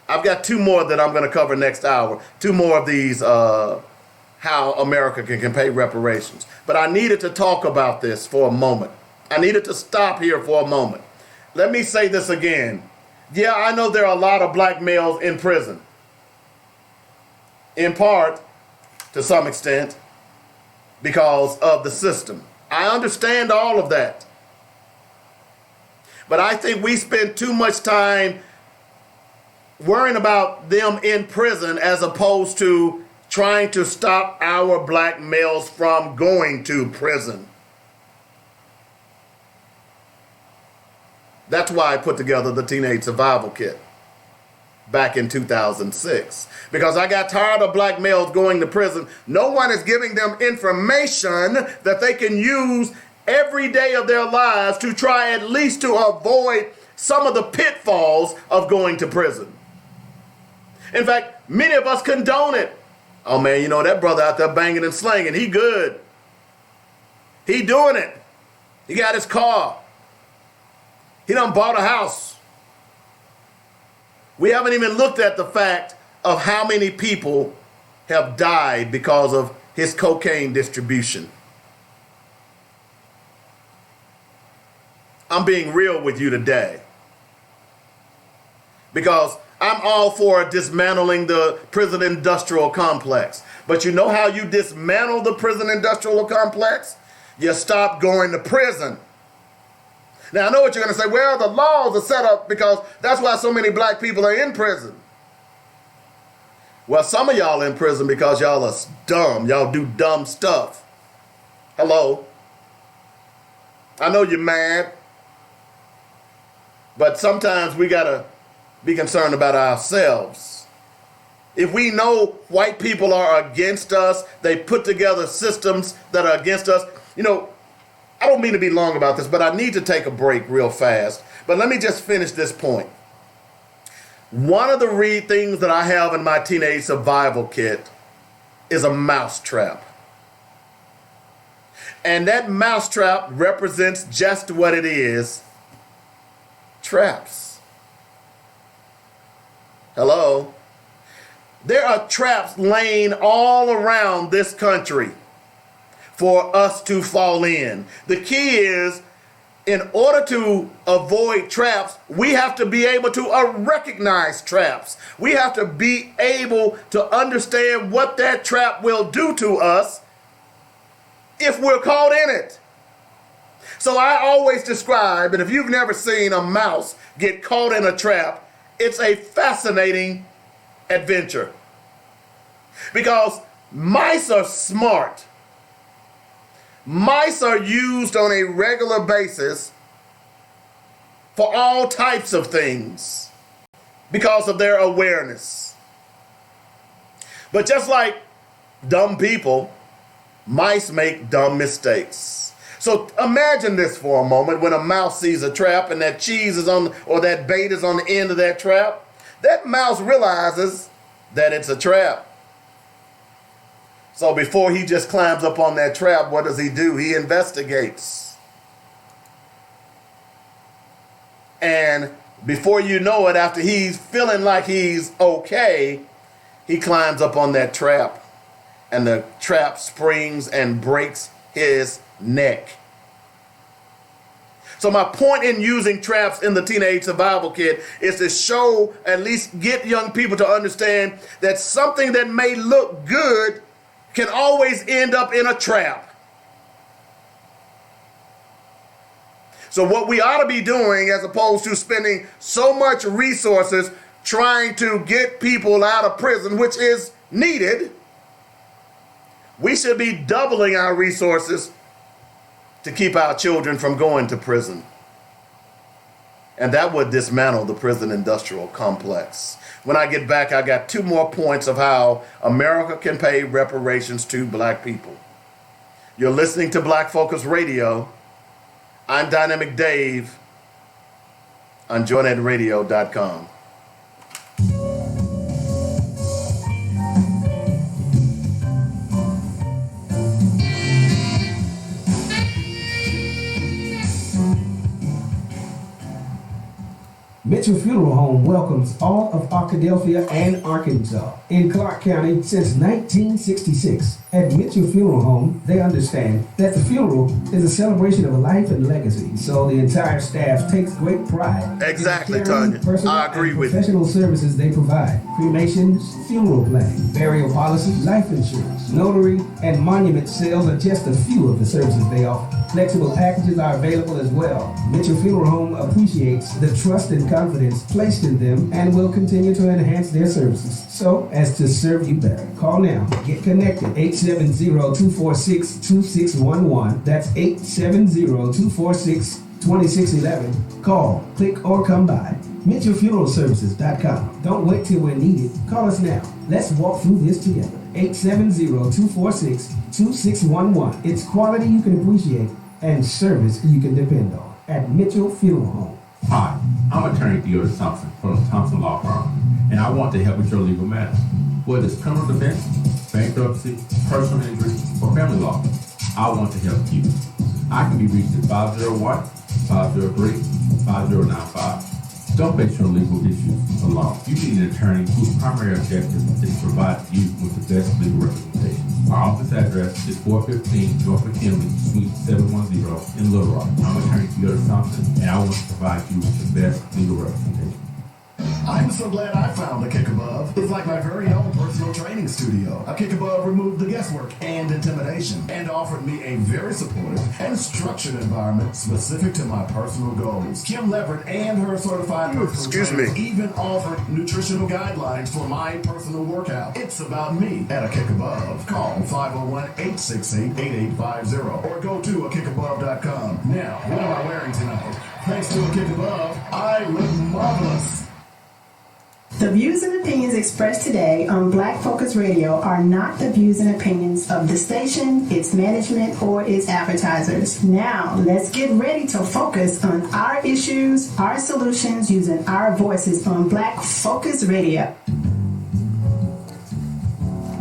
I've got two more that I'm going to cover next hour. Two more of these, how America can pay reparations. But I needed to talk about this for a moment. I needed to stop here for a moment. Let me say this again. Yeah, I know there are a lot of black males in prison. In part, to some extent, because of the system. I understand all of that. But I think we spend too much time worrying about them in prison as opposed to trying to stop our black males from going to prison. That's why I put together the Teenage Survival Kit back in 2006. Because I got tired of black males going to prison. No one is giving them information that they can use every day of their lives to try at least to avoid some of the pitfalls of going to prison. In fact, many of us condone it. Oh man, you know that brother out there banging and slanging, he good. He doing it. He got his car. He done bought a house. We haven't even looked at the fact of how many people have died because of his cocaine distribution. I'm being real with you today. Because I'm all for dismantling the prison industrial complex. But you know how you dismantle the prison industrial complex? You stop going to prison. Now, I know what you're going to say. Well, the laws are set up because that's why so many black people are in prison. Well, some of y'all in prison because y'all are dumb. Y'all do dumb stuff. Hello? I know you're mad. But sometimes we got to be concerned about ourselves. If we know white people are against us, they put together systems that are against us. You know, I don't mean to be long about this, but I need to take a break real fast. But let me just finish this point. One of the things that I have in my teenage survival kit is a mousetrap. And that mousetrap represents just what it is. Traps. Hello? There are traps laying all around this country for us to fall in. The key is, in order to avoid traps, we have to be able to recognize traps. We have to be able to understand what that trap will do to us if we're caught in it. So I always describe, and if you've never seen a mouse get caught in a trap, it's a fascinating adventure. Because mice are smart. Mice are used on a regular basis for all types of things because of their awareness. But just like dumb people, mice make dumb mistakes. So imagine this for a moment: when a mouse sees a trap and that cheese is on, or that bait is on the end of that trap, that mouse realizes that it's a trap. So before he just climbs up on that trap, what does he do? He investigates. And before you know it, after he's feeling like he's okay, he climbs up on that trap, and the trap springs and breaks his neck. So my point in using traps in the Teenage Survival Kit is to show, at least get young people to understand that something that may look good can always end up in a trap. So what we ought to be doing, as opposed to spending so much resources trying to get people out of prison, which is needed, we should be doubling our resources to keep our children from going to prison. And that would dismantle the prison industrial complex. When I get back, I got 2 more points of how America can pay reparations to black people. You're listening to Black Focus Radio. I'm Dynamic Dave on JoyNetRadio.com. Mitchell Funeral Home welcomes all of Arkadelphia and Arkansas in Clark County since 1966. At Mitchell Funeral Home, they understand that the funeral is a celebration of a life and legacy, so the entire staff takes great pride Exactly, in the caring, Tanya. personal, I agree and with you. professional services they provide. Cremations, funeral planning, burial policy, life insurance, notary, and monument sales are just a few of the services they offer. Flexible packages are available as well. Mitchell Funeral Home appreciates the trust and confidence placed in them and will continue to enhance their services so as to serve you better. Call now. Get connected. 870-246-2611. That's 870-246-2611. Call, click, or come by. MitchellFuneralServices.com. Don't wait till we're needed. Call us now. Let's walk through this together. 870-246-2611. It's quality you can appreciate and service you can depend on at Mitchell Funeral Home. Hi, I'm attorney Theodore Thompson from the Thompson Law Firm, and I want to help with your legal matters. Whether it's criminal defense, bankruptcy, personal injury, or family law, I want to help you. I can be reached at 501-503-5095. Don't face your legal issues alone. You need an attorney whose primary objective is to provide you with the best legal representation. Our office address is 415 North McKinley, Suite 710 in Little Rock. I'm attorney Theodore Thompson, and I want to provide you with the best legal representation. I'm so glad I found a Kick Above. It's like my very own personal training studio. A Kick Above removed the guesswork and intimidation and offered me a very supportive and structured environment specific to my personal goals. Kim Leverett and her certified personal trainers even offered nutritional guidelines for my personal workout. It's about me at a Kick Above. Call 501-868-8850 or go to akickabove.com. Now, what am I wearing tonight? Thanks to a Kick Above, I look marvelous. The views and opinions expressed today on Black Focus Radio are not the views and opinions of the station, its management, or its advertisers. Now, let's get ready to focus on our issues, our solutions, using our voices on Black Focus Radio.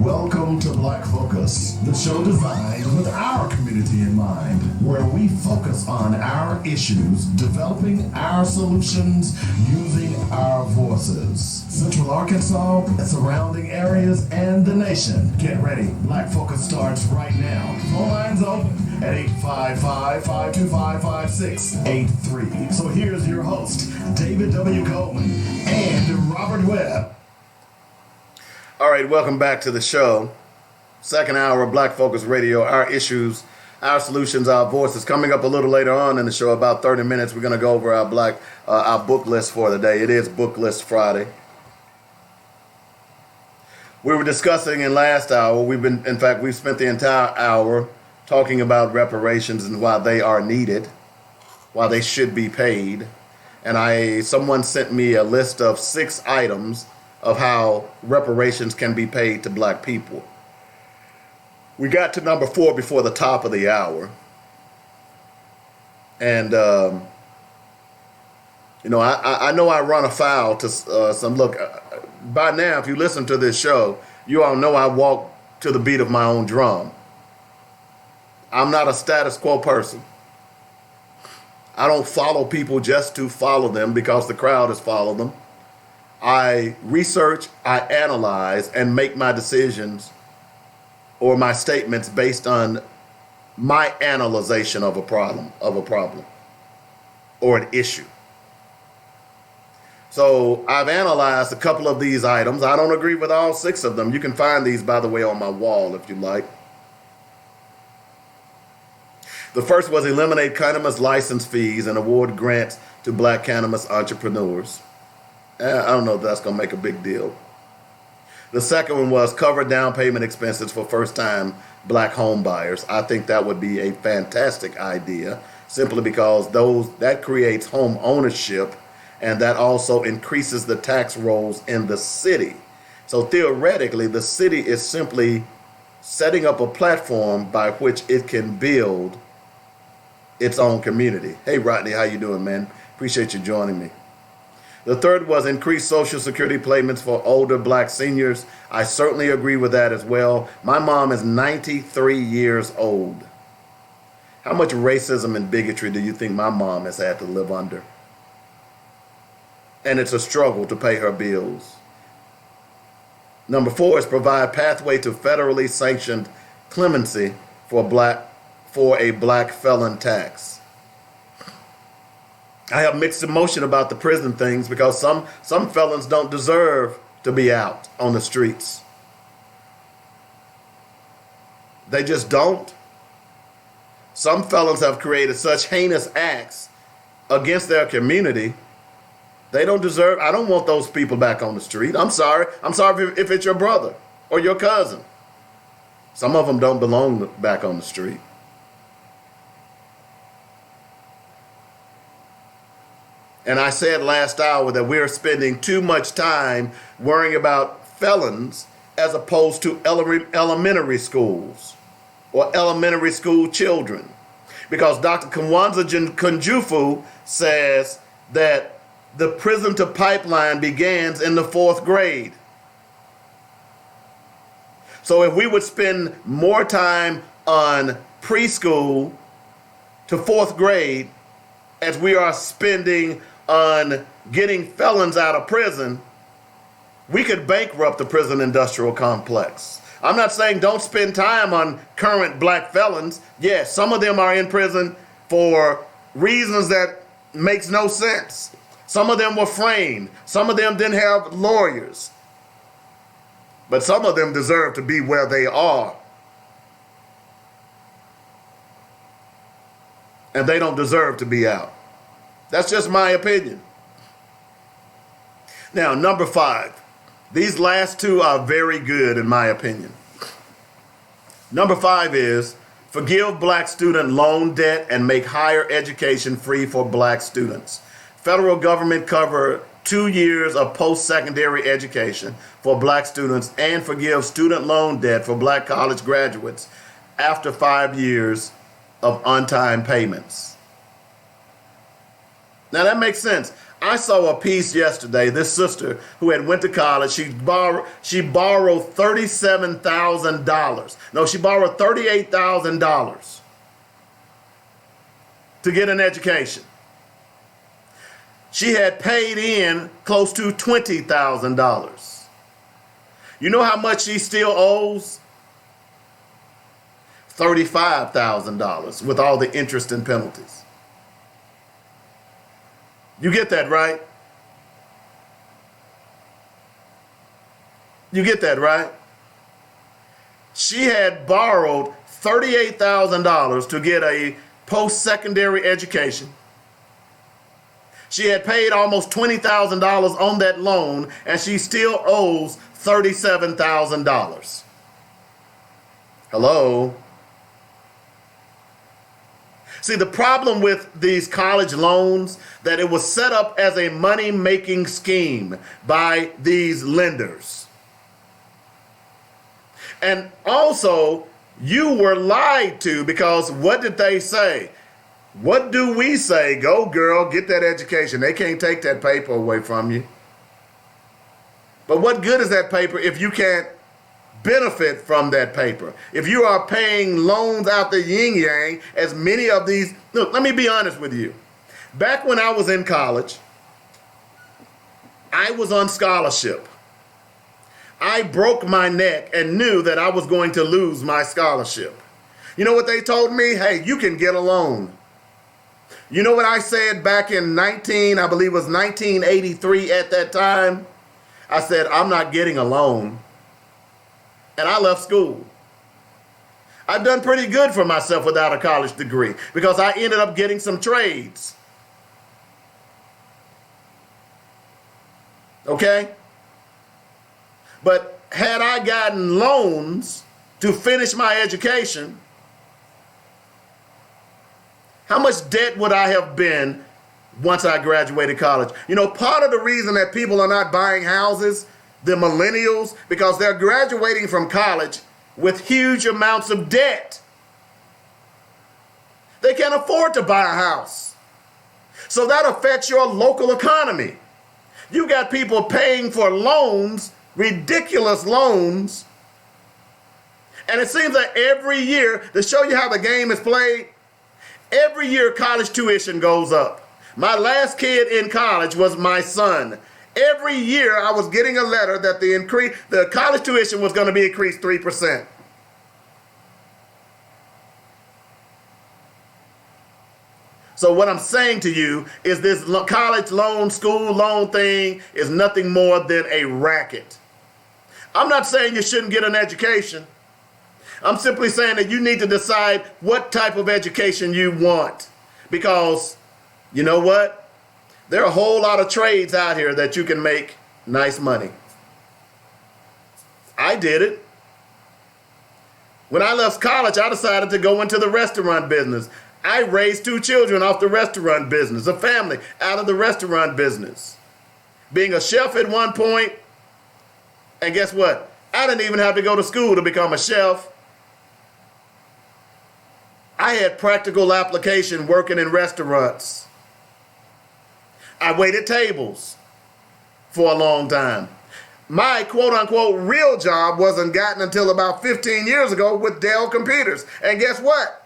Welcome to Black Focus, the show designed with our community in mind, where we focus on our issues, developing our solutions, using our voices. Central Arkansas, surrounding areas, and the nation. Get ready. Black Focus starts right now. Phone lines open at 855-525-5683. So here's your host, David W. Coleman and Robert Webb. All right, welcome back to the show. Second hour of Black Focus Radio, our issues, our solutions, our voices. Coming up a little later on in the show, about 30 minutes, we're going to go over our book list for the day. It is Book List Friday. We were discussing in last hour, we spent the entire hour talking about reparations and why they are needed, why they should be paid. And someone sent me a list of 6 items of how reparations can be paid to black people. We got to number 4 before the top of the hour. And, I know I run afoul to some, look, by now, if you listen to this show, you all know I walk to the beat of my own drum. I'm not a status quo person. I don't follow people just to follow them because the crowd has followed them. I research, I analyze, and make my decisions or my statements based on my analyzation of a problem or an issue. So I've analyzed a couple of these items. I don't agree with all 6 of them. You can find these, by the way, on my wall if you like. The first was eliminate cannabis license fees and award grants to black cannabis entrepreneurs. I don't know if that's going to make a big deal. The second one was cover down payment expenses for first-time black home buyers. I think that would be a fantastic idea, simply because that creates home ownership, and that also increases the tax rolls in the city. So theoretically, the city is simply setting up a platform by which it can build its own community. Hey, Rodney, how you doing, man? Appreciate you joining me. The third was increase Social Security payments for older black seniors. I certainly agree with that as well. My mom is 93 years old. How much racism and bigotry do you think my mom has had to live under? And it's a struggle to pay her bills. Number 4 is provide pathway to federally sanctioned clemency for a black felon tax. I have mixed emotion about the prison things because some felons don't deserve to be out on the streets. They just don't. Some felons have created such heinous acts against their community. They don't deserve, I don't want those people back on the street. I'm sorry if it's your brother or your cousin. Some of them don't belong back on the street. And I said last hour that we're spending too much time worrying about felons as opposed to elementary schools or elementary school children. Because Dr. Kwanzaa Kunjufu says that the prison to pipeline begins in the 4th grade. So if we would spend more time on preschool to 4th grade as we are spending on getting felons out of prison, we could bankrupt the prison industrial complex. I'm not saying don't spend time on current black felons. Yes, some of them are in prison for reasons that makes no sense. Some of them were framed. Some of them didn't have lawyers. But some of them deserve to be where they are. And they don't deserve to be out. That's just my opinion. Now, number 5. These last 2 are very good in my opinion. Number 5 is forgive black student loan debt and make higher education free for black students. Federal government cover 2 years of post-secondary education for black students and forgive student loan debt for black college graduates after 5 years of on-time payments. Now that makes sense. I saw a piece yesterday. This sister who had went to college, she borrowed $37,000. No, she borrowed $38,000 to get an education. She had paid in close to $20,000. You know how much she still owes? $35,000 with all the interest and penalties. You get that, right? You get that, right? She had borrowed $38,000 to get a post-secondary education. She had paid almost $20,000 on that loan, and she still owes $37,000. Hello? See, the problem with these college loans, that it was set up as a money-making scheme by these lenders. And also, you were lied to, because what did they say? What do we say? Go, girl, get that education. They can't take that paper away from you. But what good is that paper if you can't benefit from that paper? If you are paying loans out the yin yang, as many of these, look, let me be honest with you. Back when I was in college, I was on scholarship. I broke my neck and knew that I was going to lose my scholarship. You know what they told me? Hey, you can get a loan. You know what I said back in I believe it was 1983 at that time? I said, I'm not getting a loan. And I left school. I've done pretty good for myself without a college degree because I ended up getting some trades. Okay? But had I gotten loans to finish my education, how much debt would I have been once I graduated college? You know, part of the reason that people are not buying houses, the millennials, because they're graduating from college with huge amounts of debt. They can't afford to buy a house. So that affects your local economy. You got people paying for loans, ridiculous loans. And it seems that every year, to show you how the game is played, every year college tuition goes up. My last kid in college was my son. Every year I was getting a letter that the college tuition was going to be increased 3%. So what I'm saying to you is this college loan, school loan thing is nothing more than a racket. I'm not saying you shouldn't get an education. I'm simply saying that you need to decide what type of education you want. Because, you know what? There are a whole lot of trades out here that you can make nice money. I did it. When I left college, I decided to go into the restaurant business. I raised 2 children off the restaurant business, a family out of the restaurant business. Being a chef at one point, and guess what? I didn't even have to go to school to become a chef. I had practical application working in restaurants. I waited tables for a long time. My quote-unquote real job wasn't gotten until about 15 years ago with Dell computers. And guess what?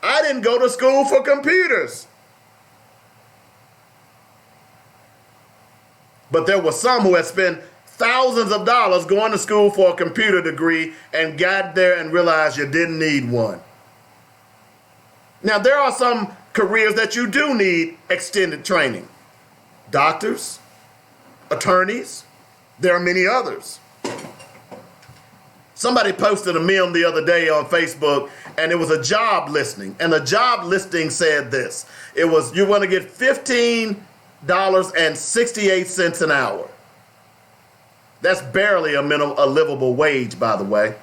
I didn't go to school for computers. But there were some who had spent thousands of dollars going to school for a computer degree and got there and realized you didn't need one. Now, there are some careers that you do need extended training. Doctors, attorneys, there are many others. Somebody posted a meme the other day on Facebook, and it was a job listing. And the job listing said this. It was, you want to get $15.68 an hour. That's barely a livable wage, by the way.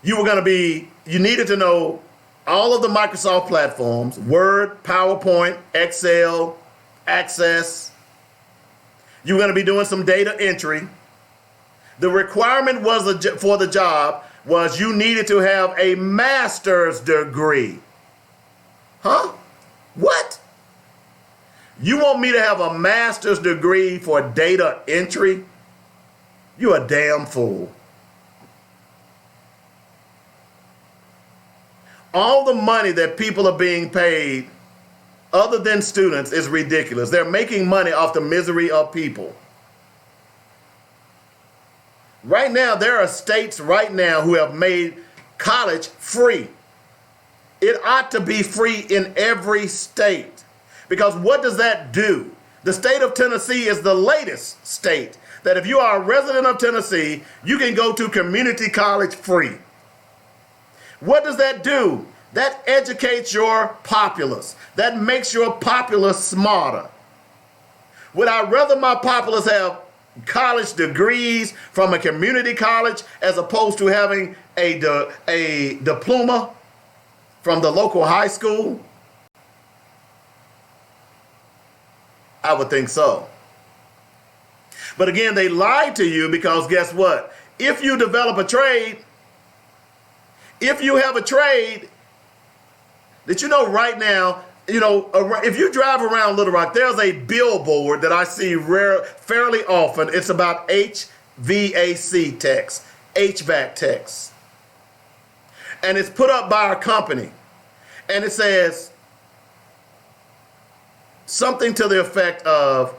You needed to know all of the Microsoft platforms, Word, PowerPoint, Excel, Access. You were going to be doing some data entry. The requirement for the job was you needed to have a master's degree. Huh? What? You want me to have a master's degree for data entry? You're a damn fool. All the money that people are being paid, other than students, is ridiculous. They're making money off the misery of people. Right now, there are states right now who have made college free. It ought to be free in every state. Because what does that do? The state of Tennessee is the latest state that if you are a resident of Tennessee, you can go to community college free. What does that do? That educates your populace. That makes your populace smarter. Would I rather my populace have college degrees from a community college as opposed to having a diploma from the local high school? I would think so. But again, they lied to you because guess what? If you develop a trade, if you have a trade, Did you know right now, if you drive around Little Rock, there's a billboard that I see fairly often. It's about HVAC techs, HVAC techs. And it's put up by our company. And it says something to the effect of,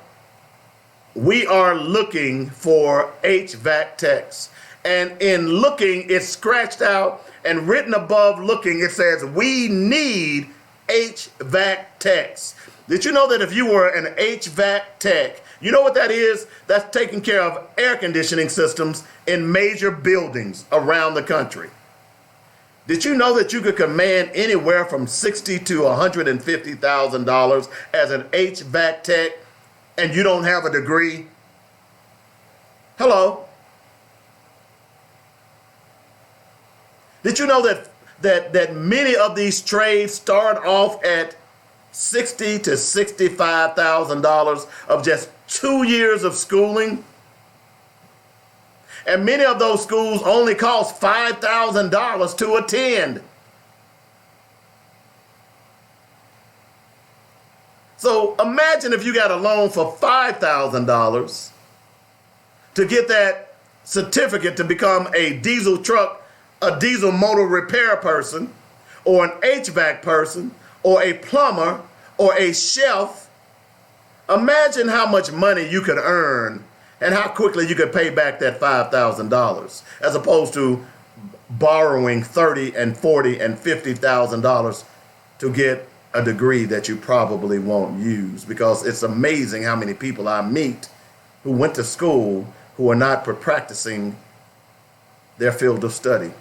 we are looking for HVAC techs. And in looking, it's scratched out, and written above looking, it says, we need HVAC techs. Did you know that if you were an HVAC tech, you know what that is? That's taking care of air conditioning systems in major buildings around the country. Did you know that you could command anywhere from $60,000 to $150,000 as an HVAC tech, and you don't have a degree? Hello? Did you know that many of these trades start off at $60,000 to $65,000 of just 2 years of schooling? And many of those schools only cost $5,000 to attend. So imagine if you got a loan for $5,000 to get that certificate to become a diesel motor repair person, or an HVAC person, or a plumber, or a chef. Imagine how much money you could earn and how quickly you could pay back that $5,000, as opposed to borrowing $30,000 and $40,000 and $50,000 to get a degree that you probably won't use. Because it's amazing how many people I meet who went to school who are not practicing their field of study.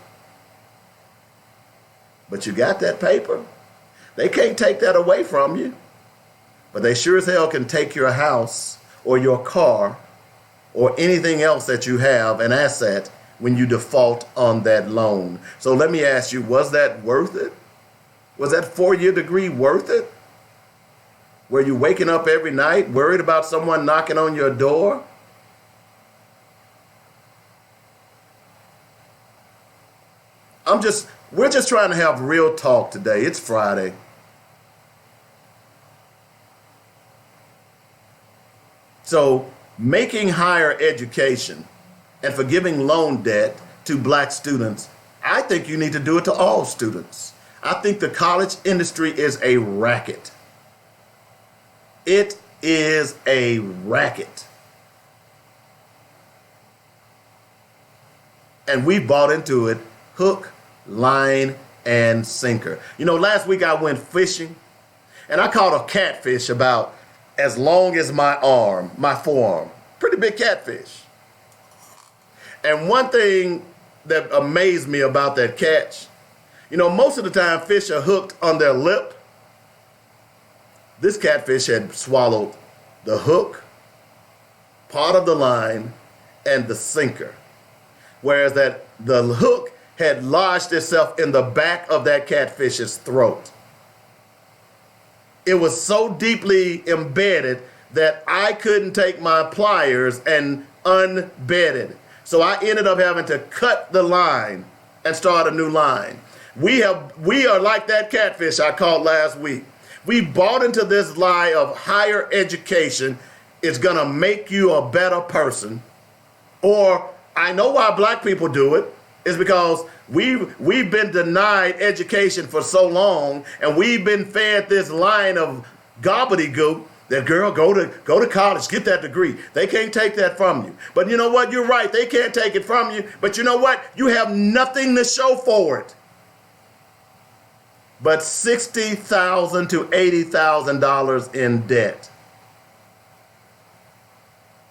But you got that paper. They can't take that away from you. But they sure as hell can take your house or your car or anything else that you have, an asset, when you default on that loan. So let me ask you, was that worth it? Was that 4-year degree worth it? Were you waking up every night worried about someone knocking on your door? We're just trying to have real talk today. It's Friday. So making higher education and forgiving loan debt to black students, I think you need to do it to all students. I think the college industry is a racket. It is a racket. And we bought into it hook, line, and sinker. Last week I went fishing, and I caught a catfish about as long as my forearm. Pretty big catfish. And one thing that amazed me about that catch, most of the time fish are hooked on their lip. This catfish had swallowed the hook, part of the line, and the sinker. Whereas the hook had lodged itself in the back of that catfish's throat. It was so deeply embedded that I couldn't take my pliers and unbed it. So I ended up having to cut the line and start a new line. We are like that catfish I caught last week. We bought into this lie of higher education is gonna make you a better person. Or I know why black people do it. Is because we've been denied education for so long, and we've been fed this line of gobbledygook that, girl, go to college, get that degree. They can't take that from you. But you know what? You're right. They can't take it from you. But you know what? You have nothing to show for it but $60,000 to $80,000 in debt.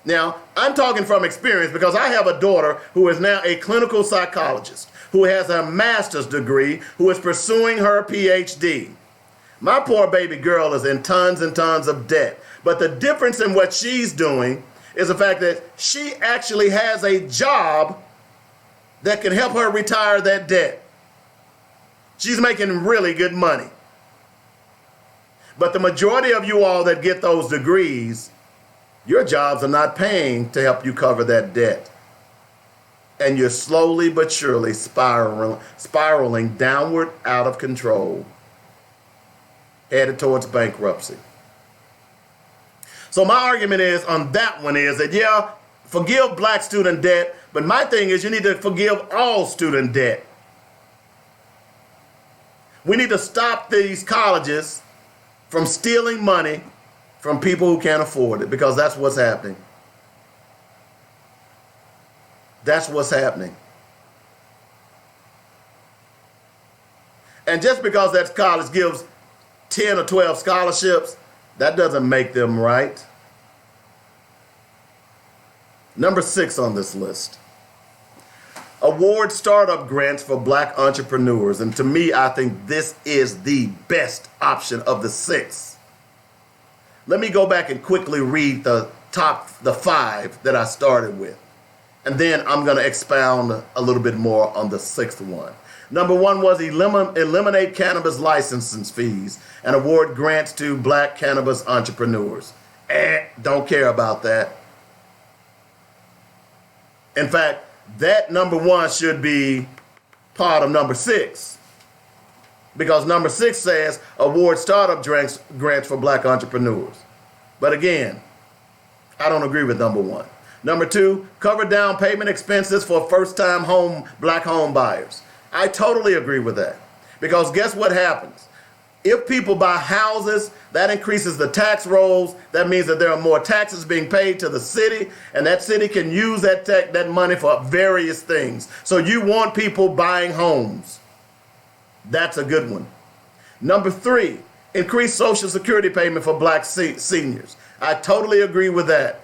Now, I'm talking from experience because I have a daughter who is now a clinical psychologist, who has a master's degree, who is pursuing her PhD. My poor baby girl is in tons and tons of debt. But the difference in what she's doing is the fact that she actually has a job that can help her retire that debt. She's making really good money. But the majority of you all that get those degrees, your jobs are not paying to help you cover that debt. And you're slowly but surely spiraling downward out of control. headed towards bankruptcy. So my argument is on that one is that, yeah, forgive black student debt, but my thing is you need to forgive all student debt. We need to stop these colleges from stealing money from people who can't afford it, because that's what's happening. That's what's happening. And just because that college gives 10 or 12 scholarships, that doesn't make them right. Number 6 on this list. Award startup grants for black entrepreneurs. And to me, I think this is the best option of the 6. Let me go back and quickly read the 5 that I started with. And then I'm going to expound a little bit more on the 6th one. Number 1 was eliminate cannabis licensing fees and award grants to black cannabis entrepreneurs. Don't care about that. In fact, that number 1 should be part of number 6. Because number 6 says award startup grants for black entrepreneurs. But again, I don't agree with number 1. Number 2, cover down payment expenses for first-time black home buyers. I totally agree with that. Because guess what happens? If people buy houses, that increases the tax rolls. That means that there are more taxes being paid to the city, and that city can use that money for various things. So you want people buying homes. That's a good one. Number 3, increase Social Security payment for black seniors. I totally agree with that.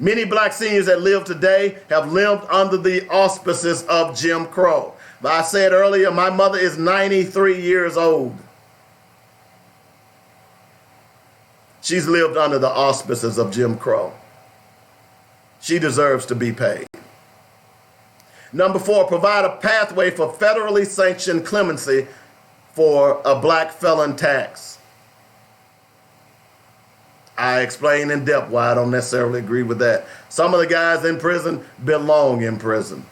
Many black seniors that live today have lived under the auspices of Jim Crow. But I said earlier, my mother is 93 years old. She's lived under the auspices of Jim Crow. She deserves to be paid. Number 4, provide a pathway for federally sanctioned clemency for a black felon tax. I explained in depth why I don't necessarily agree with that. Some of the guys in prison belong in prison.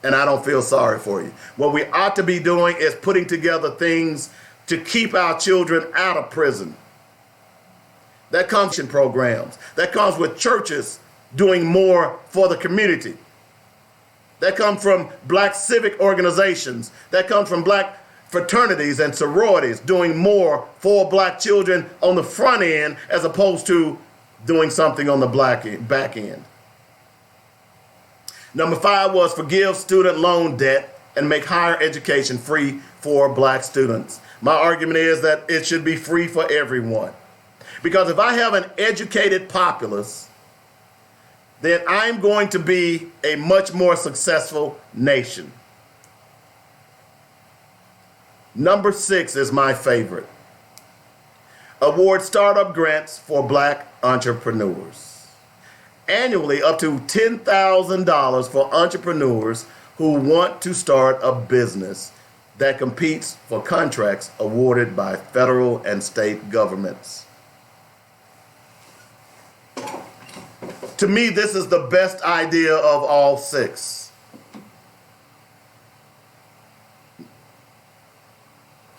And I don't feel sorry for you. What we ought to be doing is putting together things to keep our children out of prison. That comes in programs. That comes with churches doing more for the community. That comes from black civic organizations. That comes from black fraternities and sororities doing more for black children on the front end as opposed to doing something on the back end. Number 5 was forgive student loan debt and make higher education free for black students. My argument is that it should be free for everyone. Because if I have an educated populace, then I'm going to be a much more successful nation. Number 6 is my favorite. Award startup grants for black entrepreneurs. Annually, up to $10,000 for entrepreneurs who want to start a business that competes for contracts awarded by federal and state governments. To me, this is the best idea of all 6.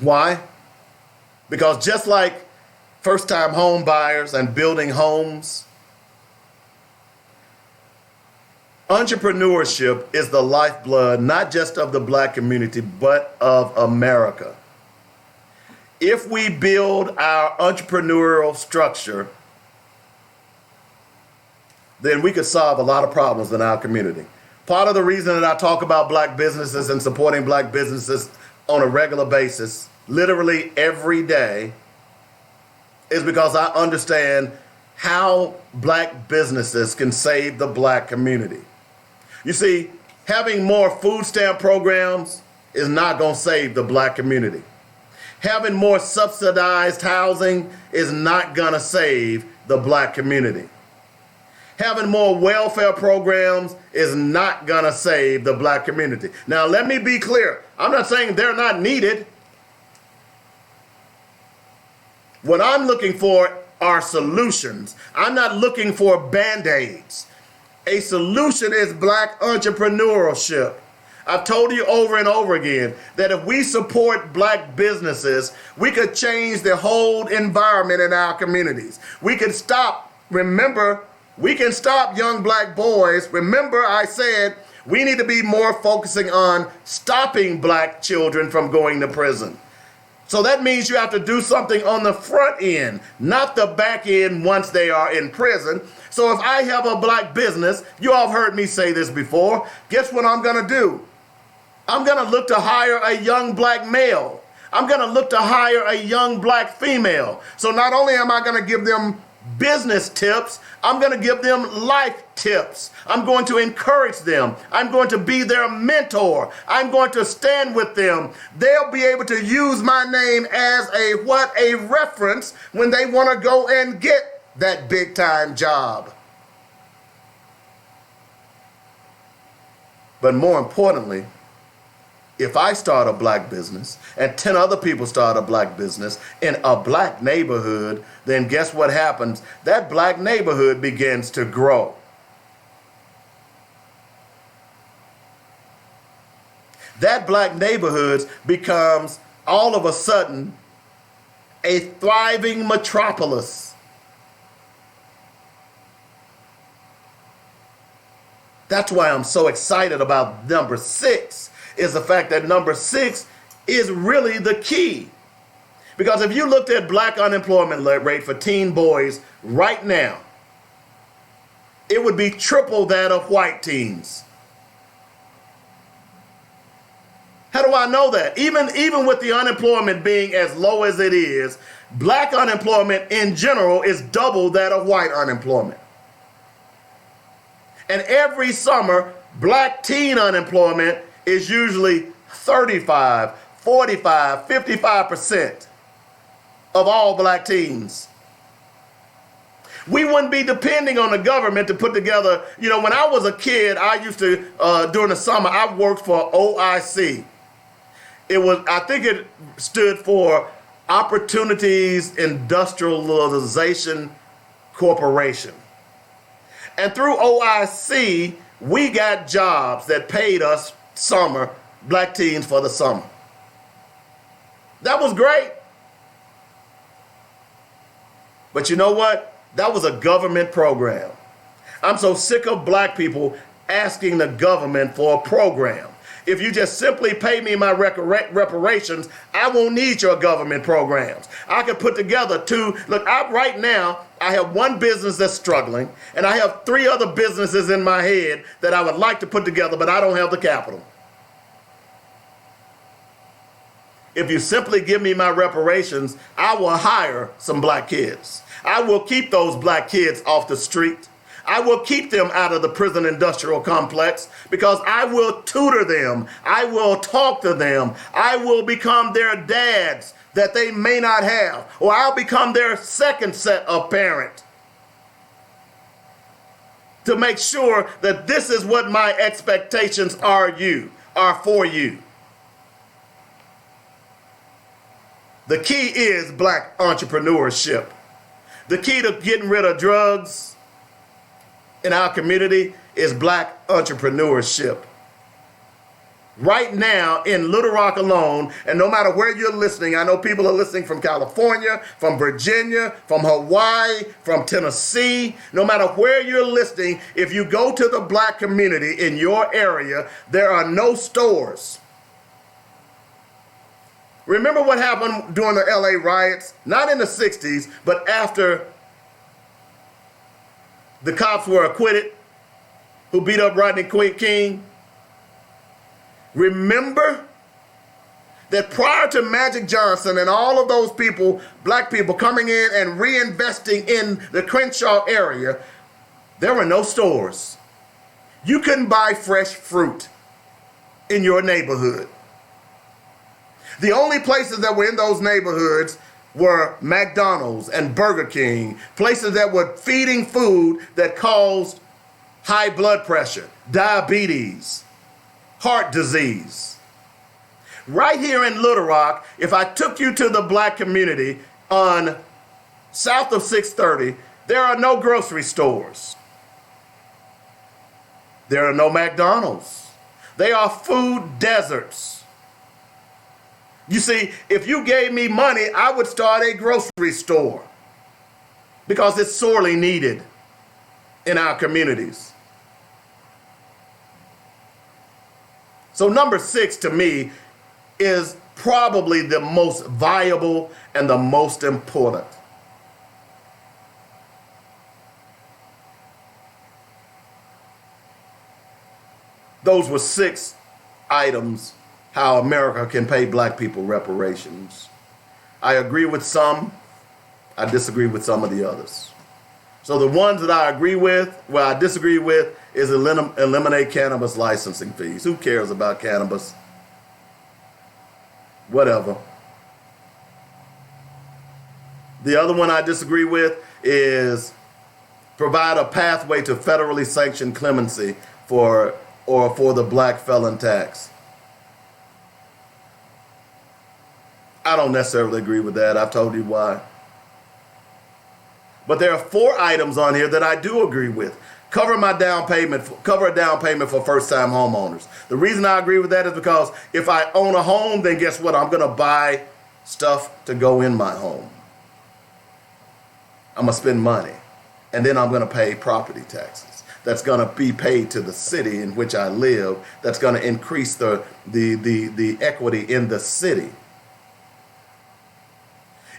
Why? Because just like first-time home buyers and building homes, entrepreneurship is the lifeblood not just of the black community, but of America. If we build our entrepreneurial structure, then we could solve a lot of problems in our community. Part of the reason that I talk about black businesses and supporting black businesses on a regular basis, literally every day, is because I understand how black businesses can save the black community. You see, having more food stamp programs is not going to save the black community. Having more subsidized housing is not going to save the black community. Having more welfare programs is not going to save the black community. Now, let me be clear. I'm not saying they're not needed. What I'm looking for are solutions. I'm not looking for Band-Aids. A solution is black entrepreneurship. I've told you over and over again that if we support black businesses, we could change the whole environment in our communities. We could stop, remember, we can stop young black boys. Remember, I said we need to be more focusing on stopping black children from going to prison. So that means you have to do something on the front end, not the back end once they are in prison. So if I have a black business, you all have heard me say this before, guess what I'm going to do? I'm going to look to hire a young black male. I'm going to look to hire a young black female. So not only am I going to give them business tips, I'm going to give them life tips. I'm going to encourage them. I'm going to be their mentor. I'm going to stand with them. They'll be able to use my name as a reference when they want to go and get that big time job. But more importantly, if I start a black business and 10 other people start a black business in a black neighborhood, then guess what happens? That black neighborhood begins to grow. That black neighborhood becomes all of a sudden a thriving metropolis. That's why I'm so excited about number 6. Is the fact that number 6 is really the key. Because if you looked at black unemployment rate for teen boys right now, it would be triple that of white teens. How do I know that? Even with the unemployment being as low as it is, black unemployment in general is double that of white unemployment. And every summer, black teen unemployment is usually 35, 45, 55% of all black teens. We wouldn't be depending on the government to put together, when I was a kid, I used to, during the summer, I worked for OIC. I think it stood for Opportunities Industrialization Corporation. And through OIC, we got jobs that paid us black teens for the summer. That was great. But you know what? That was a government program. I'm so sick of black people asking the government for a program. If you just simply pay me my reparations, I won't need your government programs. I could put together right now, I have one business that's struggling, and I have 3 other businesses in my head that I would like to put together, but I don't have the capital. If you simply give me my reparations, I will hire some black kids. I will keep those black kids off the street. I will keep them out of the prison industrial complex because I will tutor them. I will talk to them. I will become their dads that they may not have, or I'll become their second set of parent to make sure that this is what my expectations are for you. The key is black entrepreneurship. The key to getting rid of drugs in our community is black entrepreneurship. Right now in Little Rock alone, and no matter where you're listening, I know people are listening from California, from Virginia, from Hawaii, from Tennessee. No matter where you're listening, if you go to the black community in your area, there are no stores. Remember what happened during the LA riots? Not in the 60s, but after the cops were acquitted, who beat up Rodney King. Remember that prior to Magic Johnson and all of those people, black people coming in and reinvesting in the Crenshaw area, there were no stores. You couldn't buy fresh fruit in your neighborhood. The only places that were in those neighborhoods were McDonald's and Burger King, places that were feeding food that caused high blood pressure, diabetes, heart disease. Right here in Little Rock, if I took you to the black community on south of 630, there are no grocery stores. There are no McDonald's. They are food deserts. You see, if you gave me money, I would start a grocery store because it's sorely needed in our communities. So number 6 to me is probably the most viable and the most important. Those were 6 items how America can pay black people reparations. I agree with some, I disagree with some of the others. So the ones that I agree with, I disagree with, is eliminate cannabis licensing fees. Who cares about cannabis? Whatever. The other one I disagree with is provide a pathway to federally sanctioned clemency for the black felon tax. I don't necessarily agree with that. I've told you why. But there are 4 items on here that I do agree with. Cover a down payment for first-time homeowners. The reason I agree with that is because if I own a home, then guess what? I'm going to buy stuff to go in my home. I'm going to spend money. And then I'm going to pay property taxes. That's going to be paid to the city in which I live. That's going to increase the equity in the city.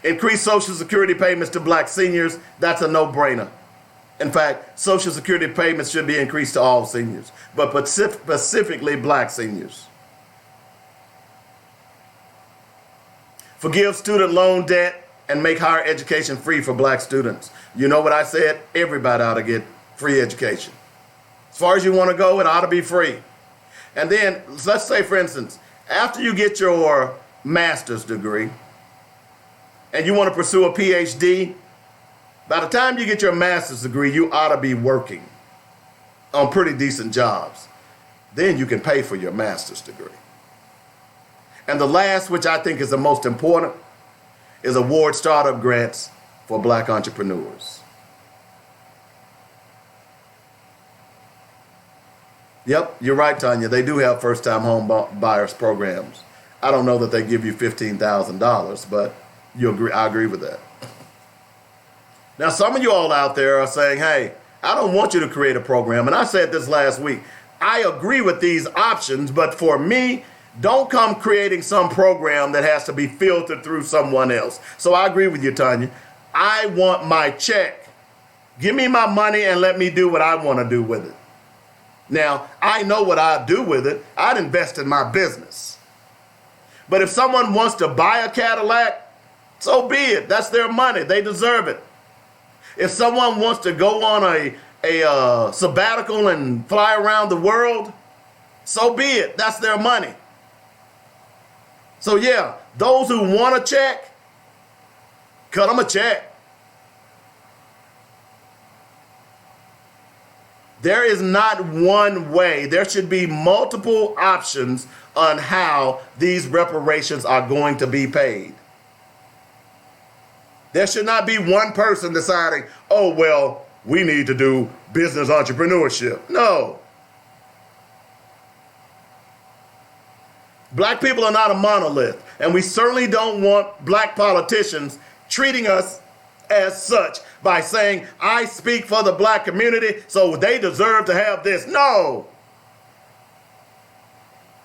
Increase Social Security payments to black seniors. That's a no-brainer. In fact, Social Security payments should be increased to all seniors, but specifically black seniors. Forgive student loan debt and make higher education free for black students. You know what I said? Everybody ought to get free education. As far as you want to go, it ought to be free. And then, let's say, for instance, after you get your master's degree and you want to pursue a PhD, by the time you get your master's degree, you ought to be working on pretty decent jobs. Then you can pay for your master's degree. And the last, which I think is the most important, is award startup grants for black entrepreneurs. Yep, you're right, Tanya. They do have first-time home buyers programs. I don't know that they give you $15,000, but I agree with that. Now, some of you all out there are saying, hey, I don't want you to create a program. And I said this last week. I agree with these options, but for me, don't come creating some program that has to be filtered through someone else. So I agree with you, Tanya. I want my check. Give me my money and let me do what I want to do with it. Now, I know what I'd do with it. I'd invest in my business. But if someone wants to buy a Cadillac, so be it. That's their money. They deserve it. If someone wants to go on a sabbatical and fly around the world, so be it. That's their money. So yeah, those who want a check, cut them a check. There is not one way. There should be multiple options on how these reparations are going to be paid. There should not be one person deciding, oh, well, we need to do business entrepreneurship. No. Black people are not a monolith, and we certainly don't want black politicians treating us as such by saying, I speak for the black community, so they deserve to have this. No.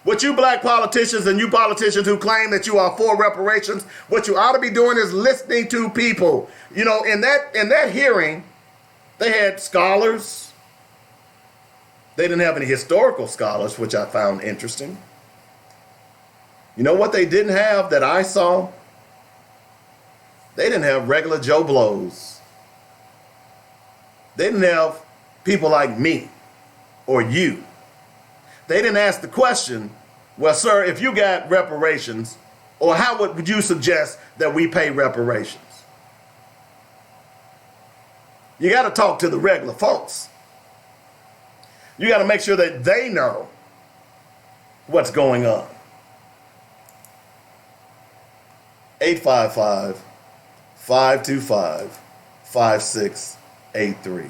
What you black politicians and you politicians who claim that you are for reparations, what you ought to be doing is listening to people. You know, in that hearing, they had scholars. They didn't have any historical scholars, which I found interesting. You know what they didn't have that I saw? They didn't have regular Joe Blows. They didn't have people like me or you. They didn't ask the question, well, sir, if you got reparations, or how would you suggest that we pay reparations? You got to talk to the regular folks. You got to make sure that they know what's going on. 855-525-5683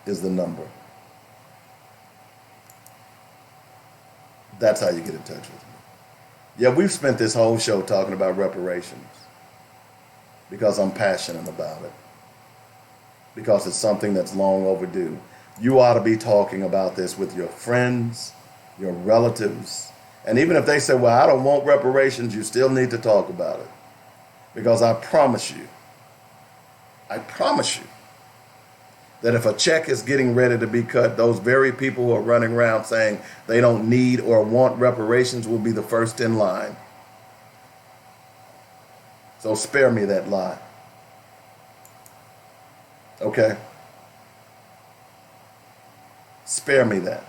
is the number. That's how you get in touch with me. Yeah, we've spent this whole show talking about reparations because I'm passionate about it, because it's something that's long overdue. You ought to be talking about this with your friends, your relatives, and even if they say, well, I don't want reparations, you still need to talk about it. Because I promise you, that if a check is getting ready to be cut, those very people who are running around saying they don't need or want reparations will be the first in line. So spare me that lie. Okay? Spare me that.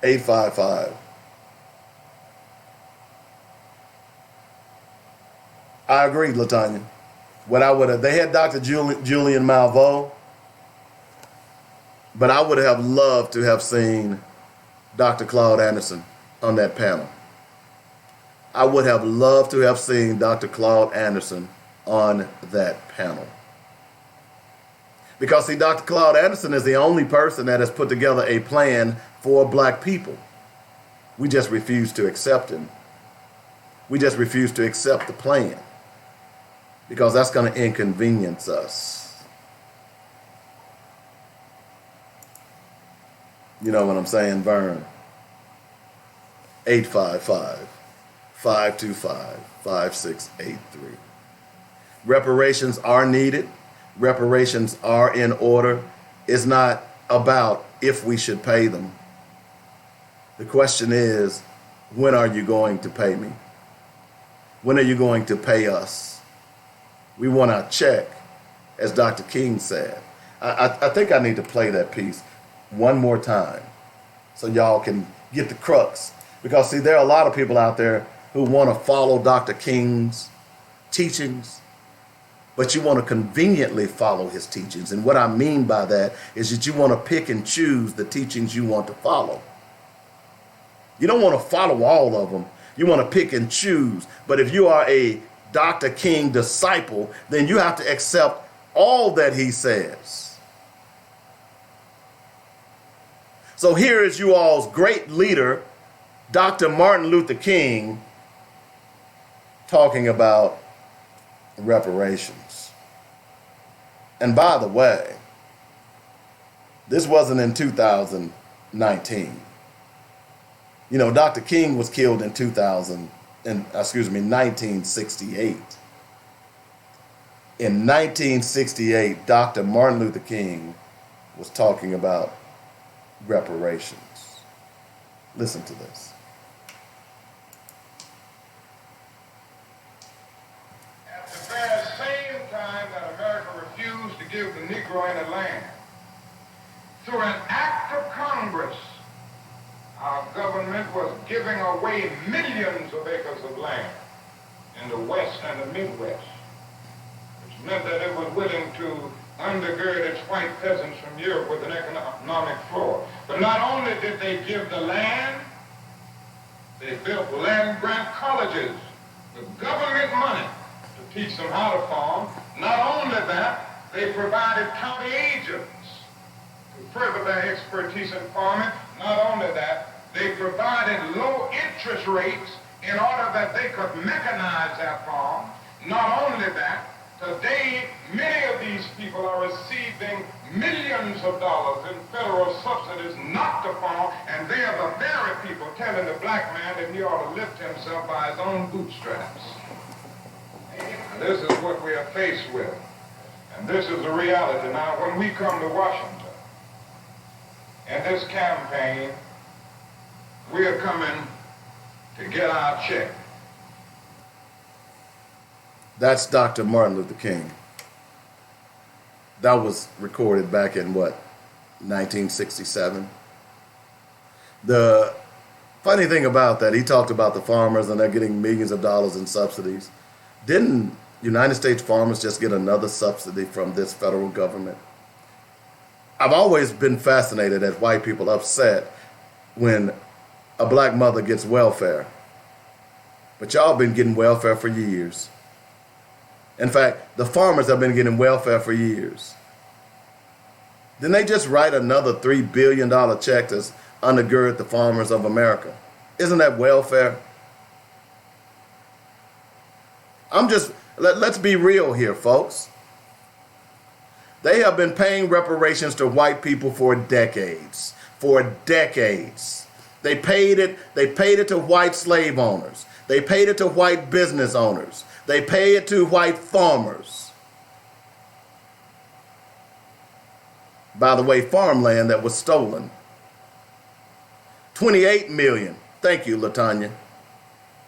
$855. I agree, LaTanya. What I would have, they had Dr. Julian Malveaux, but I would have loved to have seen Dr. Claude Anderson on that panel. I would have loved to have seen Dr. Claude Anderson on that panel. Because, see, Dr. Claude Anderson is the only person that has put together a plan for black people. We just refuse to accept him. We just refuse to accept the plan because that's going to inconvenience us. You know what I'm saying, Vern? 855-525-5683. Reparations are needed. Reparations are in order. It's not about if we should pay them. The question is, when are you going to pay me? When are you going to pay us? We want our check, as Dr. King said. I think I need to play that piece one more time so y'all can get the crux. Because, see, there are a lot of people out there who want to follow Dr. King's teachings, but you want to conveniently follow his teachings. And what I mean by that is that you want to pick and choose the teachings you want to follow. You don't want to follow all of them. You want to pick and choose. But if you are a Dr. King disciple, then you have to accept all that he says. So here is you all's great leader, Dr. Martin Luther King, talking about reparations. And by the way, this wasn't in 2019. You know, Dr. King was killed in 1968. In 1968, Dr. Martin Luther King was talking about reparations. Listen to this. At the very same time that America refused to give the Negro any land, through an act of Congress, our government was giving away millions of acres of land in the West and the Midwest, which meant that it was willing to undergird its white peasants from Europe with an economic floor. But not only did they give the land, they built land-grant colleges with government money to teach them how to farm. Not only that, they provided county agents to further their expertise in farming. Not only that, they provided low interest rates in order that they could mechanize their farm. Not only that, today many of these people are receiving millions of dollars in federal subsidies not to farm, and they are the very people telling the black man that he ought to lift himself by his own bootstraps. And this is what we are faced with. And this is the reality. Now, when we come to Washington, in this campaign, we are coming to get our check. That's Dr. Martin Luther King. That was recorded back in what, 1967? The funny thing about that, he talked about the farmers and they're getting millions of dollars in subsidies. Didn't United States farmers just get another subsidy from this federal government? I've always been fascinated at white people upset when a black mother gets welfare. But y'all been getting welfare for years. In fact, the farmers have been getting welfare for years. Didn't they just write another $3 billion check to undergird the farmers of America? Isn't that welfare? Let's be real here, folks. They have been paying reparations to white people for decades. For decades. They paid it to white slave owners. They paid it to white business owners. They pay it to white farmers. By the way, farmland that was stolen. 28 million. Thank you, LaTanya.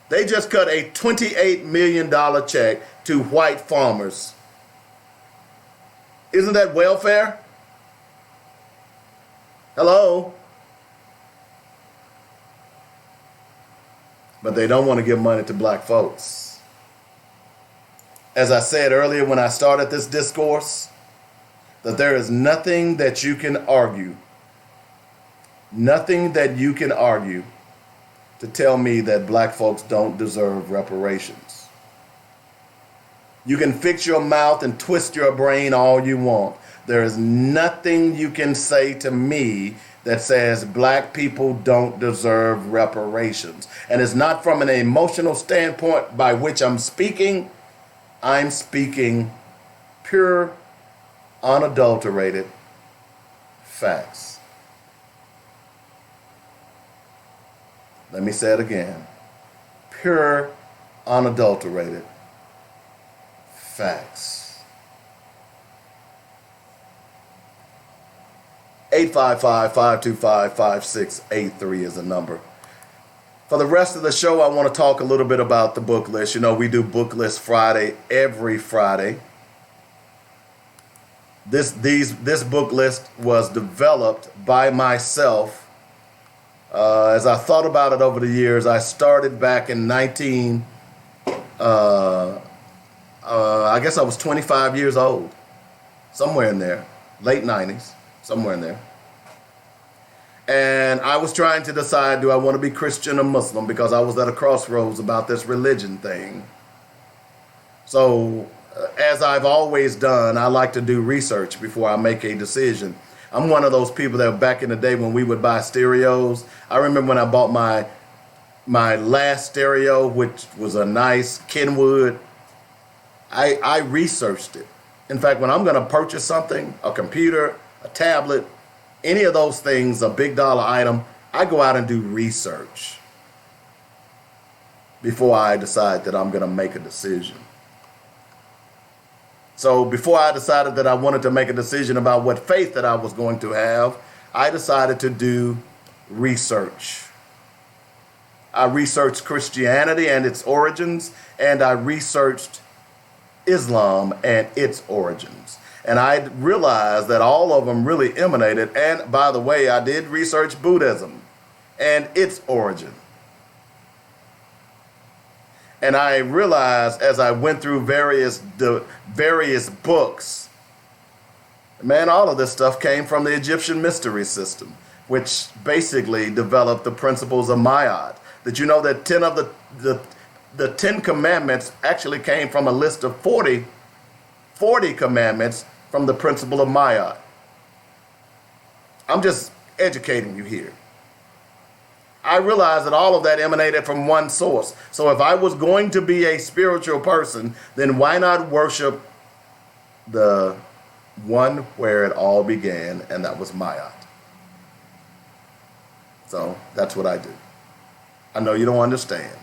They just cut a $28 million check to white farmers. Isn't that welfare? Hello? But they don't want to give money to black folks. As I said earlier when I started this discourse, that there is nothing that you can argue, to tell me that black folks don't deserve reparations. You can fix your mouth and twist your brain all you want. There is nothing you can say to me that says black people don't deserve reparations. And it's not from an emotional standpoint by which I'm speaking. I'm speaking pure, unadulterated facts. Let me say it again. Pure, unadulterated facts. 855-525-5683 is the number. For the rest of the show, I want to talk a little bit about the book list. You know, we do book list Friday, every Friday. This book list was developed by myself. As I thought about it over the years, I started back in I guess I was 25 years old, somewhere in there, late 90s, somewhere in there. And I was trying to decide, do I want to be Christian or Muslim? Because I was at a crossroads about this religion thing. So, as I've always done, I like to do research before I make a decision. I'm one of those people that back in the day when we would buy stereos. I remember when I bought my last stereo, which was a nice Kenwood. I researched it. In fact, when I'm going to purchase something, a computer, a tablet, any of those things, a big dollar item, I go out and do research before I decide that I'm going to make a decision. So before I decided that I wanted to make a decision about what faith that I was going to have, I decided to do research. I researched Christianity and its origins, and I researched Islam and its origins. And I realized that all of them really emanated. And by the way, I did research Buddhism and its origin. And I realized as I went through various books, man, all of this stuff came from the Egyptian mystery system, which basically developed the principles of Ma'at. Did you know that 10 of the 10 commandments actually came from a list of 40 commandments from the principle of Ma'at? I'm just educating you here. I realized that all of that emanated from one source. So if I was going to be a spiritual person, then why not worship the one where it all began, and that was Ma'at. So that's what I do. I know you don't understand.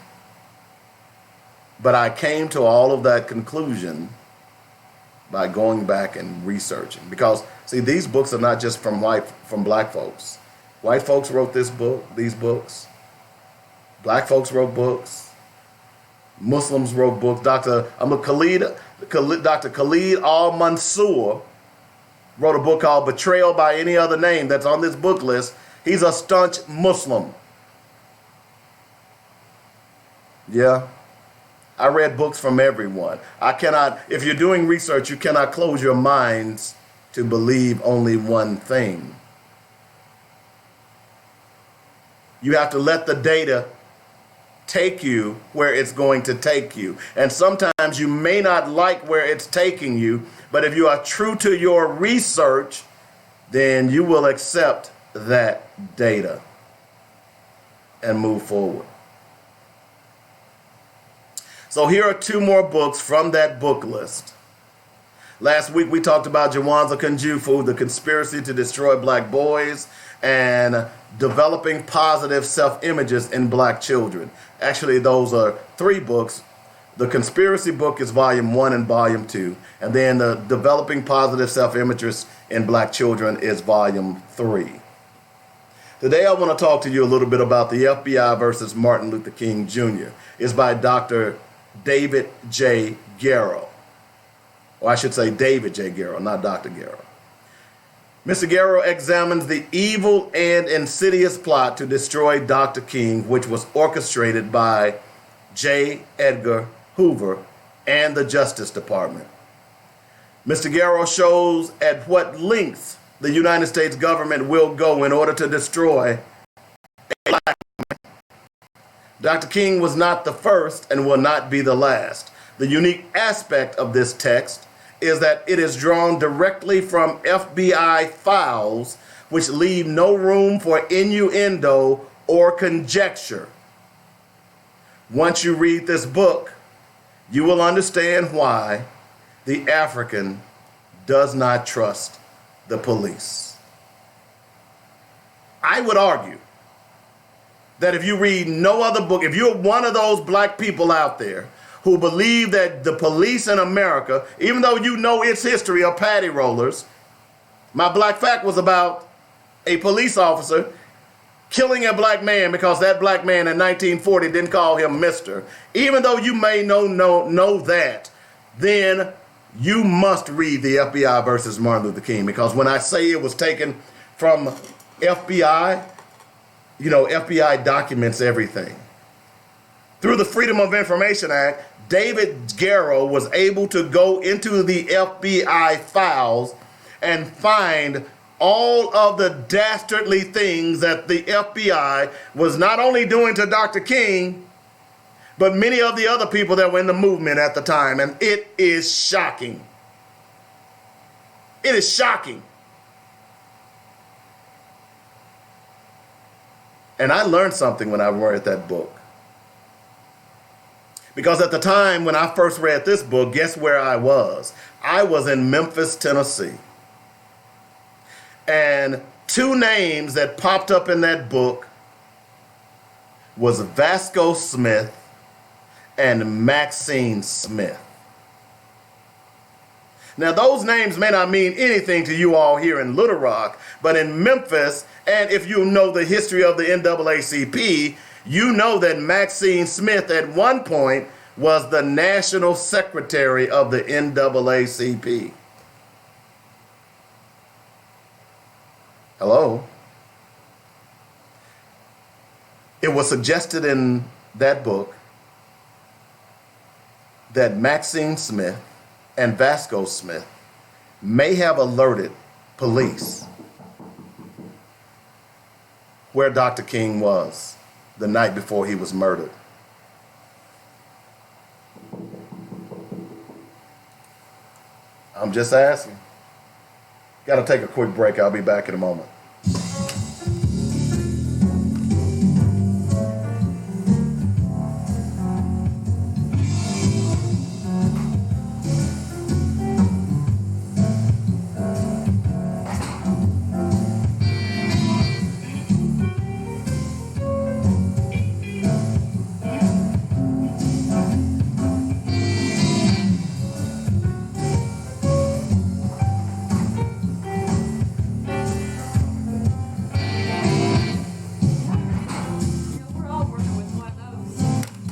But I came to all of that conclusion by going back and researching. Because, see, these books are not just from black folks. White folks wrote these books. Black folks wrote books. Muslims wrote books. Dr. Khalid Al-Mansour wrote a book called Betrayal by Any Other Name that's on this book list. He's a staunch Muslim. Yeah. I read books from everyone. If you're doing research, you cannot close your minds to believe only one thing. You have to let the data take you where it's going to take you. And sometimes you may not like where it's taking you, but if you are true to your research, then you will accept that data and move forward. So here are two more books from that book list. Last week we talked about Jawanza Kunjufu, The Conspiracy to Destroy Black Boys, and Developing Positive Self-Images in Black Children. Actually, those are three books. The Conspiracy book is volume 1 and volume 2. And then the Developing Positive Self-Images in Black Children is volume 3. Today I want to talk to you a little bit about the FBI versus Martin Luther King Jr. It's by Dr. David J. Garrow. Or I should say David J. Garrow, not Dr. Garrow. Mr. Garrow examines the evil and insidious plot to destroy Dr. King, which was orchestrated by J. Edgar Hoover and the Justice Department. Mr. Garrow shows at what lengths the United States government will go in order to destroy a black man. Dr. King was not the first and will not be the last. The unique aspect of this text is that it is drawn directly from FBI files, which leave no room for innuendo or conjecture. Once you read this book, you will understand why the African does not trust the police. I would argue that if you read no other book, if you're one of those black people out there who believe that the police in America, even though you know its history of patty rollers, my black fact was about a police officer killing a black man because that black man in 1940 didn't call him Mr. Even though you may know that, then you must read the FBI versus Martin Luther King, because when I say it was taken from FBI, you know, FBI documents everything. Through the Freedom of Information Act, David Garrow was able to go into the FBI files and find all of the dastardly things that the FBI was not only doing to Dr. King, but many of the other people that were in the movement at the time. And it is shocking. It is shocking. And I learned something when I read that book. Because at the time when I first read this book, guess where I was? I was in Memphis, Tennessee. And two names that popped up in that book was Vasco Smith and Maxine Smith. Now, those names may not mean anything to you all here in Little Rock, but in Memphis, and if you know the history of the NAACP, you know that Maxine Smith at one point was the national secretary of the NAACP. Hello? It was suggested in that book that Maxine Smith and Vasco Smith may have alerted police where Dr. King was the night before he was murdered. I'm just asking. Got to take a quick break. I'll be back in a moment.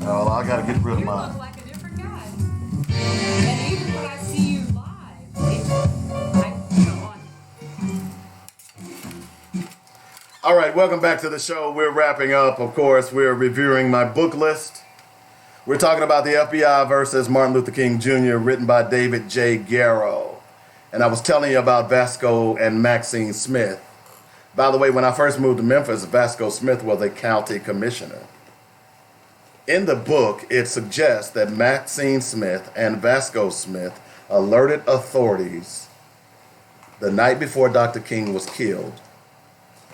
Oh, I gotta get rid of You mine. look like a different guy. And even when I see you live, All right, welcome back to the show. We're wrapping up. Of course, we're reviewing my book list. We're talking about the FBI versus Martin Luther King Jr., written by David J. Garrow. And I was telling you about Vasco and Maxine Smith. By the way, when I first moved to Memphis, Vasco Smith was a county commissioner. In the book, it suggests that Maxine Smith and Vasco Smith alerted authorities the night before Dr. King was killed,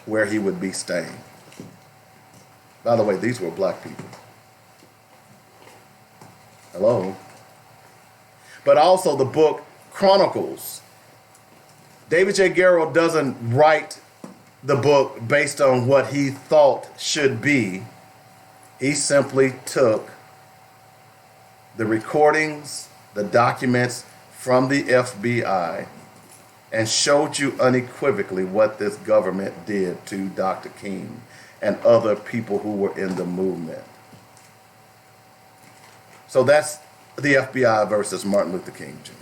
where he would be staying. By the way, these were black people. Hello? But also the book Chronicles. David J. Garrow doesn't write the book based on what he thought should be. He simply took the recordings, the documents from the FBI, and showed you unequivocally what this government did to Dr. King and other people who were in the movement. So that's the FBI versus Martin Luther King Jr.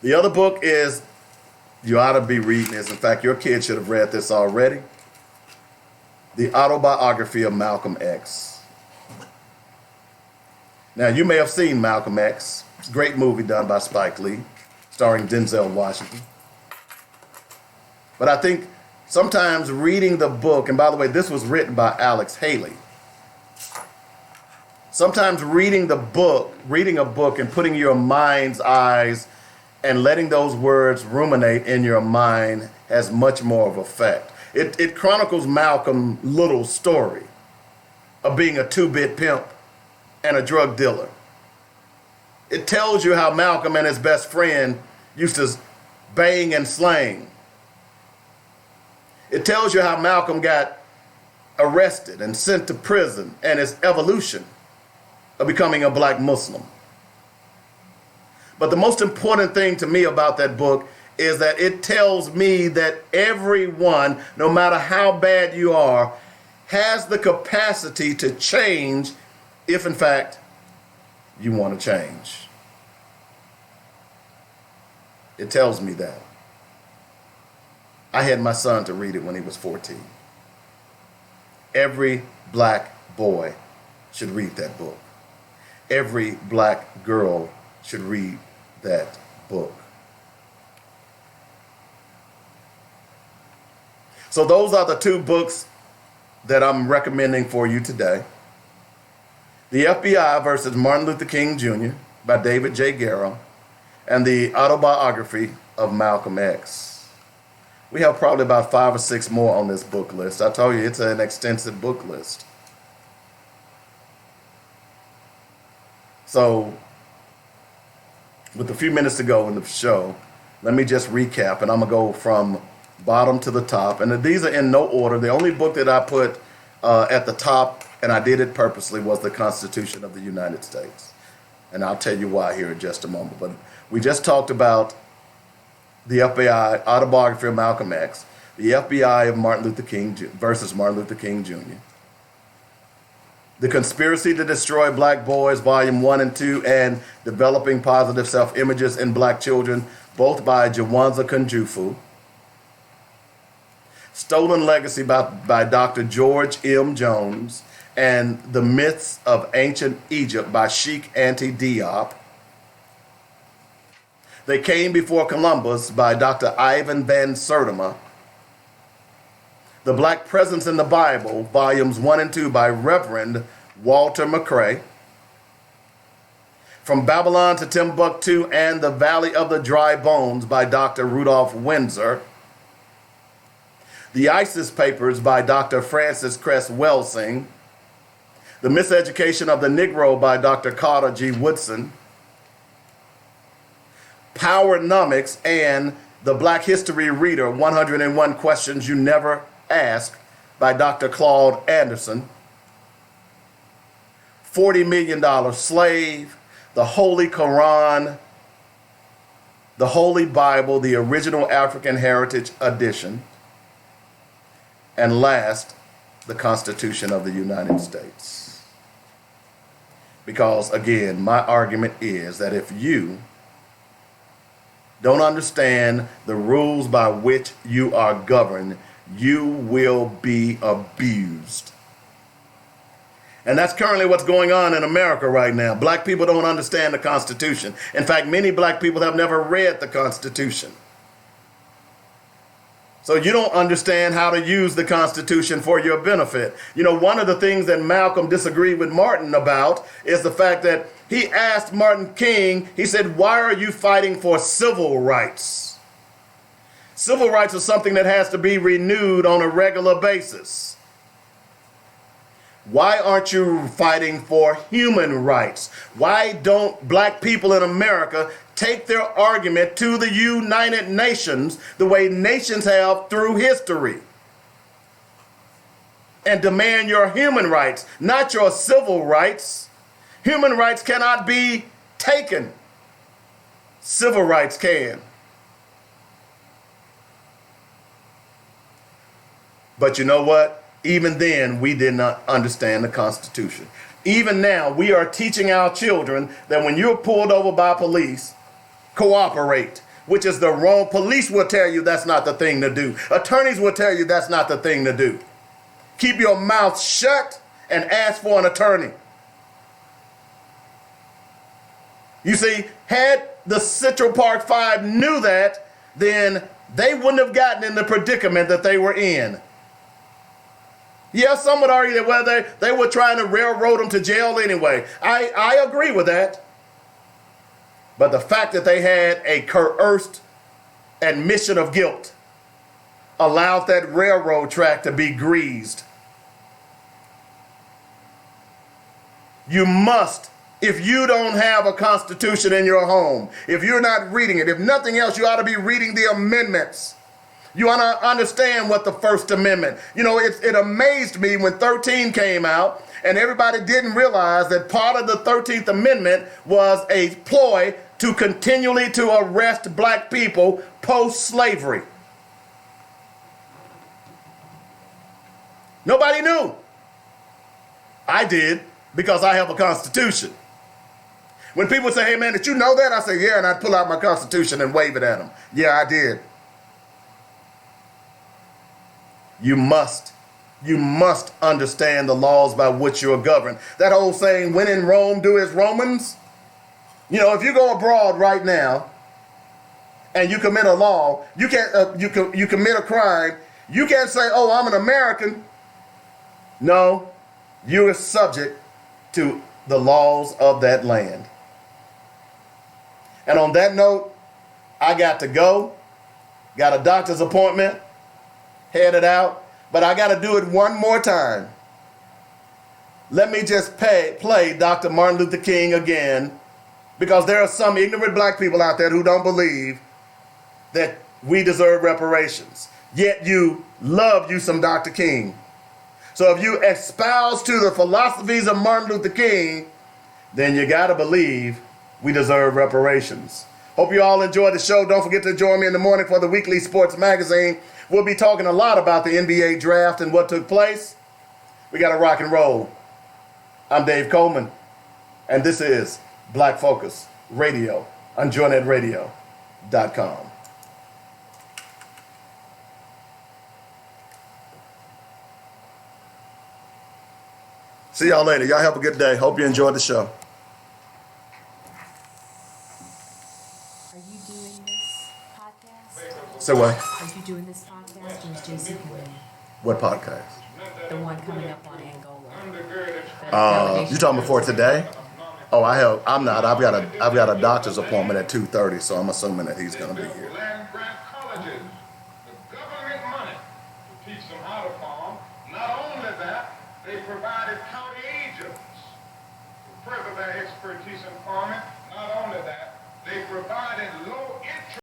The other book is, you ought to be reading this. In fact, your kids should have read this already. The Autobiography of Malcolm X. Now, you may have seen Malcolm X. It's a great movie done by Spike Lee, starring Denzel Washington. But I think sometimes reading the book, and by the way, this was written by Alex Haley. Sometimes reading a book and putting your mind's eyes and letting those words ruminate in your mind has much more of effect. It chronicles Malcolm Little's story of being a two-bit pimp and a drug dealer. It tells you how Malcolm and his best friend used to bang and slang. It tells you how Malcolm got arrested and sent to prison and his evolution of becoming a black Muslim. But the most important thing to me about that book is that it tells me that everyone, no matter how bad you are, has the capacity to change if, in fact, you want to change. It tells me that. I had my son to read it when he was 14. Every black boy should read that book. Every black girl should read that book. So those are the two books that I'm recommending for you today. The FBI versus Martin Luther King Jr. by David J. Garrow, and the Autobiography of Malcolm X. We have probably about 5 or 6 more on this book list. I told you it's an extensive book list. So, with a few minutes to go in the show, let me just recap, and I'm going to go from bottom to the top. And these are in no order. The only book that I put at the top, and I did it purposely, was the Constitution of the United States. And I'll tell you why here in just a moment. But we just talked about the FBI Autobiography of Malcolm X, the FBI of Martin Luther King versus Martin Luther King Jr., The Conspiracy to Destroy Black Boys, Volume 1 and 2, and Developing Positive Self-Images in Black Children, both by Jawanza Kunjufu. Stolen Legacy by Dr. George M. Jones, and The Myths of Ancient Egypt by Sheikh Anta Diop. They Came Before Columbus by Dr. Ivan Van Sertima. The Black Presence in the Bible, Volumes 1 and 2 by Reverend Walter McCrae. From Babylon to Timbuktu and the Valley of the Dry Bones by Dr. Rudolph Windsor. The ISIS Papers by Dr. Francis Cress Welsing. The Miseducation of the Negro by Dr. Carter G. Woodson. Powernomics and The Black History Reader, 101 Questions You Never Asked by Dr. Claude Anderson. $40 Million Slave, The Holy Quran, The Holy Bible, the Original African Heritage Edition. And last, the Constitution of the United States. Because, again, my argument is that if you don't understand the rules by which you are governed, you will be abused. And that's currently what's going on in America right now. Black people don't understand the Constitution. In fact, many black people have never read the Constitution. So you don't understand how to use the Constitution for your benefit. You know, one of the things that Malcolm disagreed with Martin about is the fact that he asked Martin King, he said, why are you fighting for civil rights? Civil rights is something that has to be renewed on a regular basis. Why aren't you fighting for human rights? Why don't black people in America take their argument to the United Nations the way nations have through history and demand your human rights, not your civil rights? Human rights cannot be taken. Civil rights can. But you know what? Even then, we did not understand the Constitution. Even now, we are teaching our children that when you're pulled over by police, cooperate, which is the wrong. Police will tell you that's not the thing to do. Attorneys will tell you that's not the thing to do. Keep your mouth shut and ask for an attorney. You see, had the Central Park Five knew that, then they wouldn't have gotten in the predicament that they were in. Yeah, some would argue that, well, they were trying to railroad them to jail anyway. I agree with that. But the fact that they had a coerced admission of guilt allowed that railroad track to be greased. You must, if you don't have a Constitution in your home, if you're not reading it, if nothing else, you ought to be reading the amendments. You want to understand what the First Amendment, you know, it amazed me when 13 came out and everybody didn't realize that part of the 13th Amendment was a ploy to continually to arrest black people post-slavery. Nobody knew. I did, because I have a Constitution. When people say, hey man, did you know that? I say, yeah, and I'd pull out my Constitution and wave it at them. Yeah, I did. You must understand the laws by which you are governed. That old saying, when in Rome, do as Romans. You know, if you go abroad right now and you commit a law, you can't, you commit a crime, you can't say, oh, I'm an American. No, you are subject to the laws of that land. And on that note, I got to go. Got a doctor's appointment. Headed out, but I got to do it one more time. Let me just play Dr. Martin Luther King again, because there are some ignorant black people out there who don't believe that we deserve reparations. Yet you love you some Dr. King. So if you espouse to the philosophies of Martin Luther King, then you got to believe we deserve reparations. Hope you all enjoyed the show. Don't forget to join me in the morning for the weekly sports magazine. We'll be talking a lot about the NBA draft and what took place. We got to rock and roll. I'm Dave Coleman, and this is Black Focus Radio on JoyNetRadio.com. See y'all later. Y'all have a good day. Hope you enjoyed the show. Are you doing this podcast? Say what? Are you doing this podcast or is Jason coming? What podcast? The one coming up on Angola. You talking before today? Oh, I'm not. I've got a doctor's appointment at 2:30, so I'm assuming that he's going to be here. Land grant colleges the government money to teach them how to farm. Not only that, they provided county agents to further their expertise in farming. Not only that, they provided low interest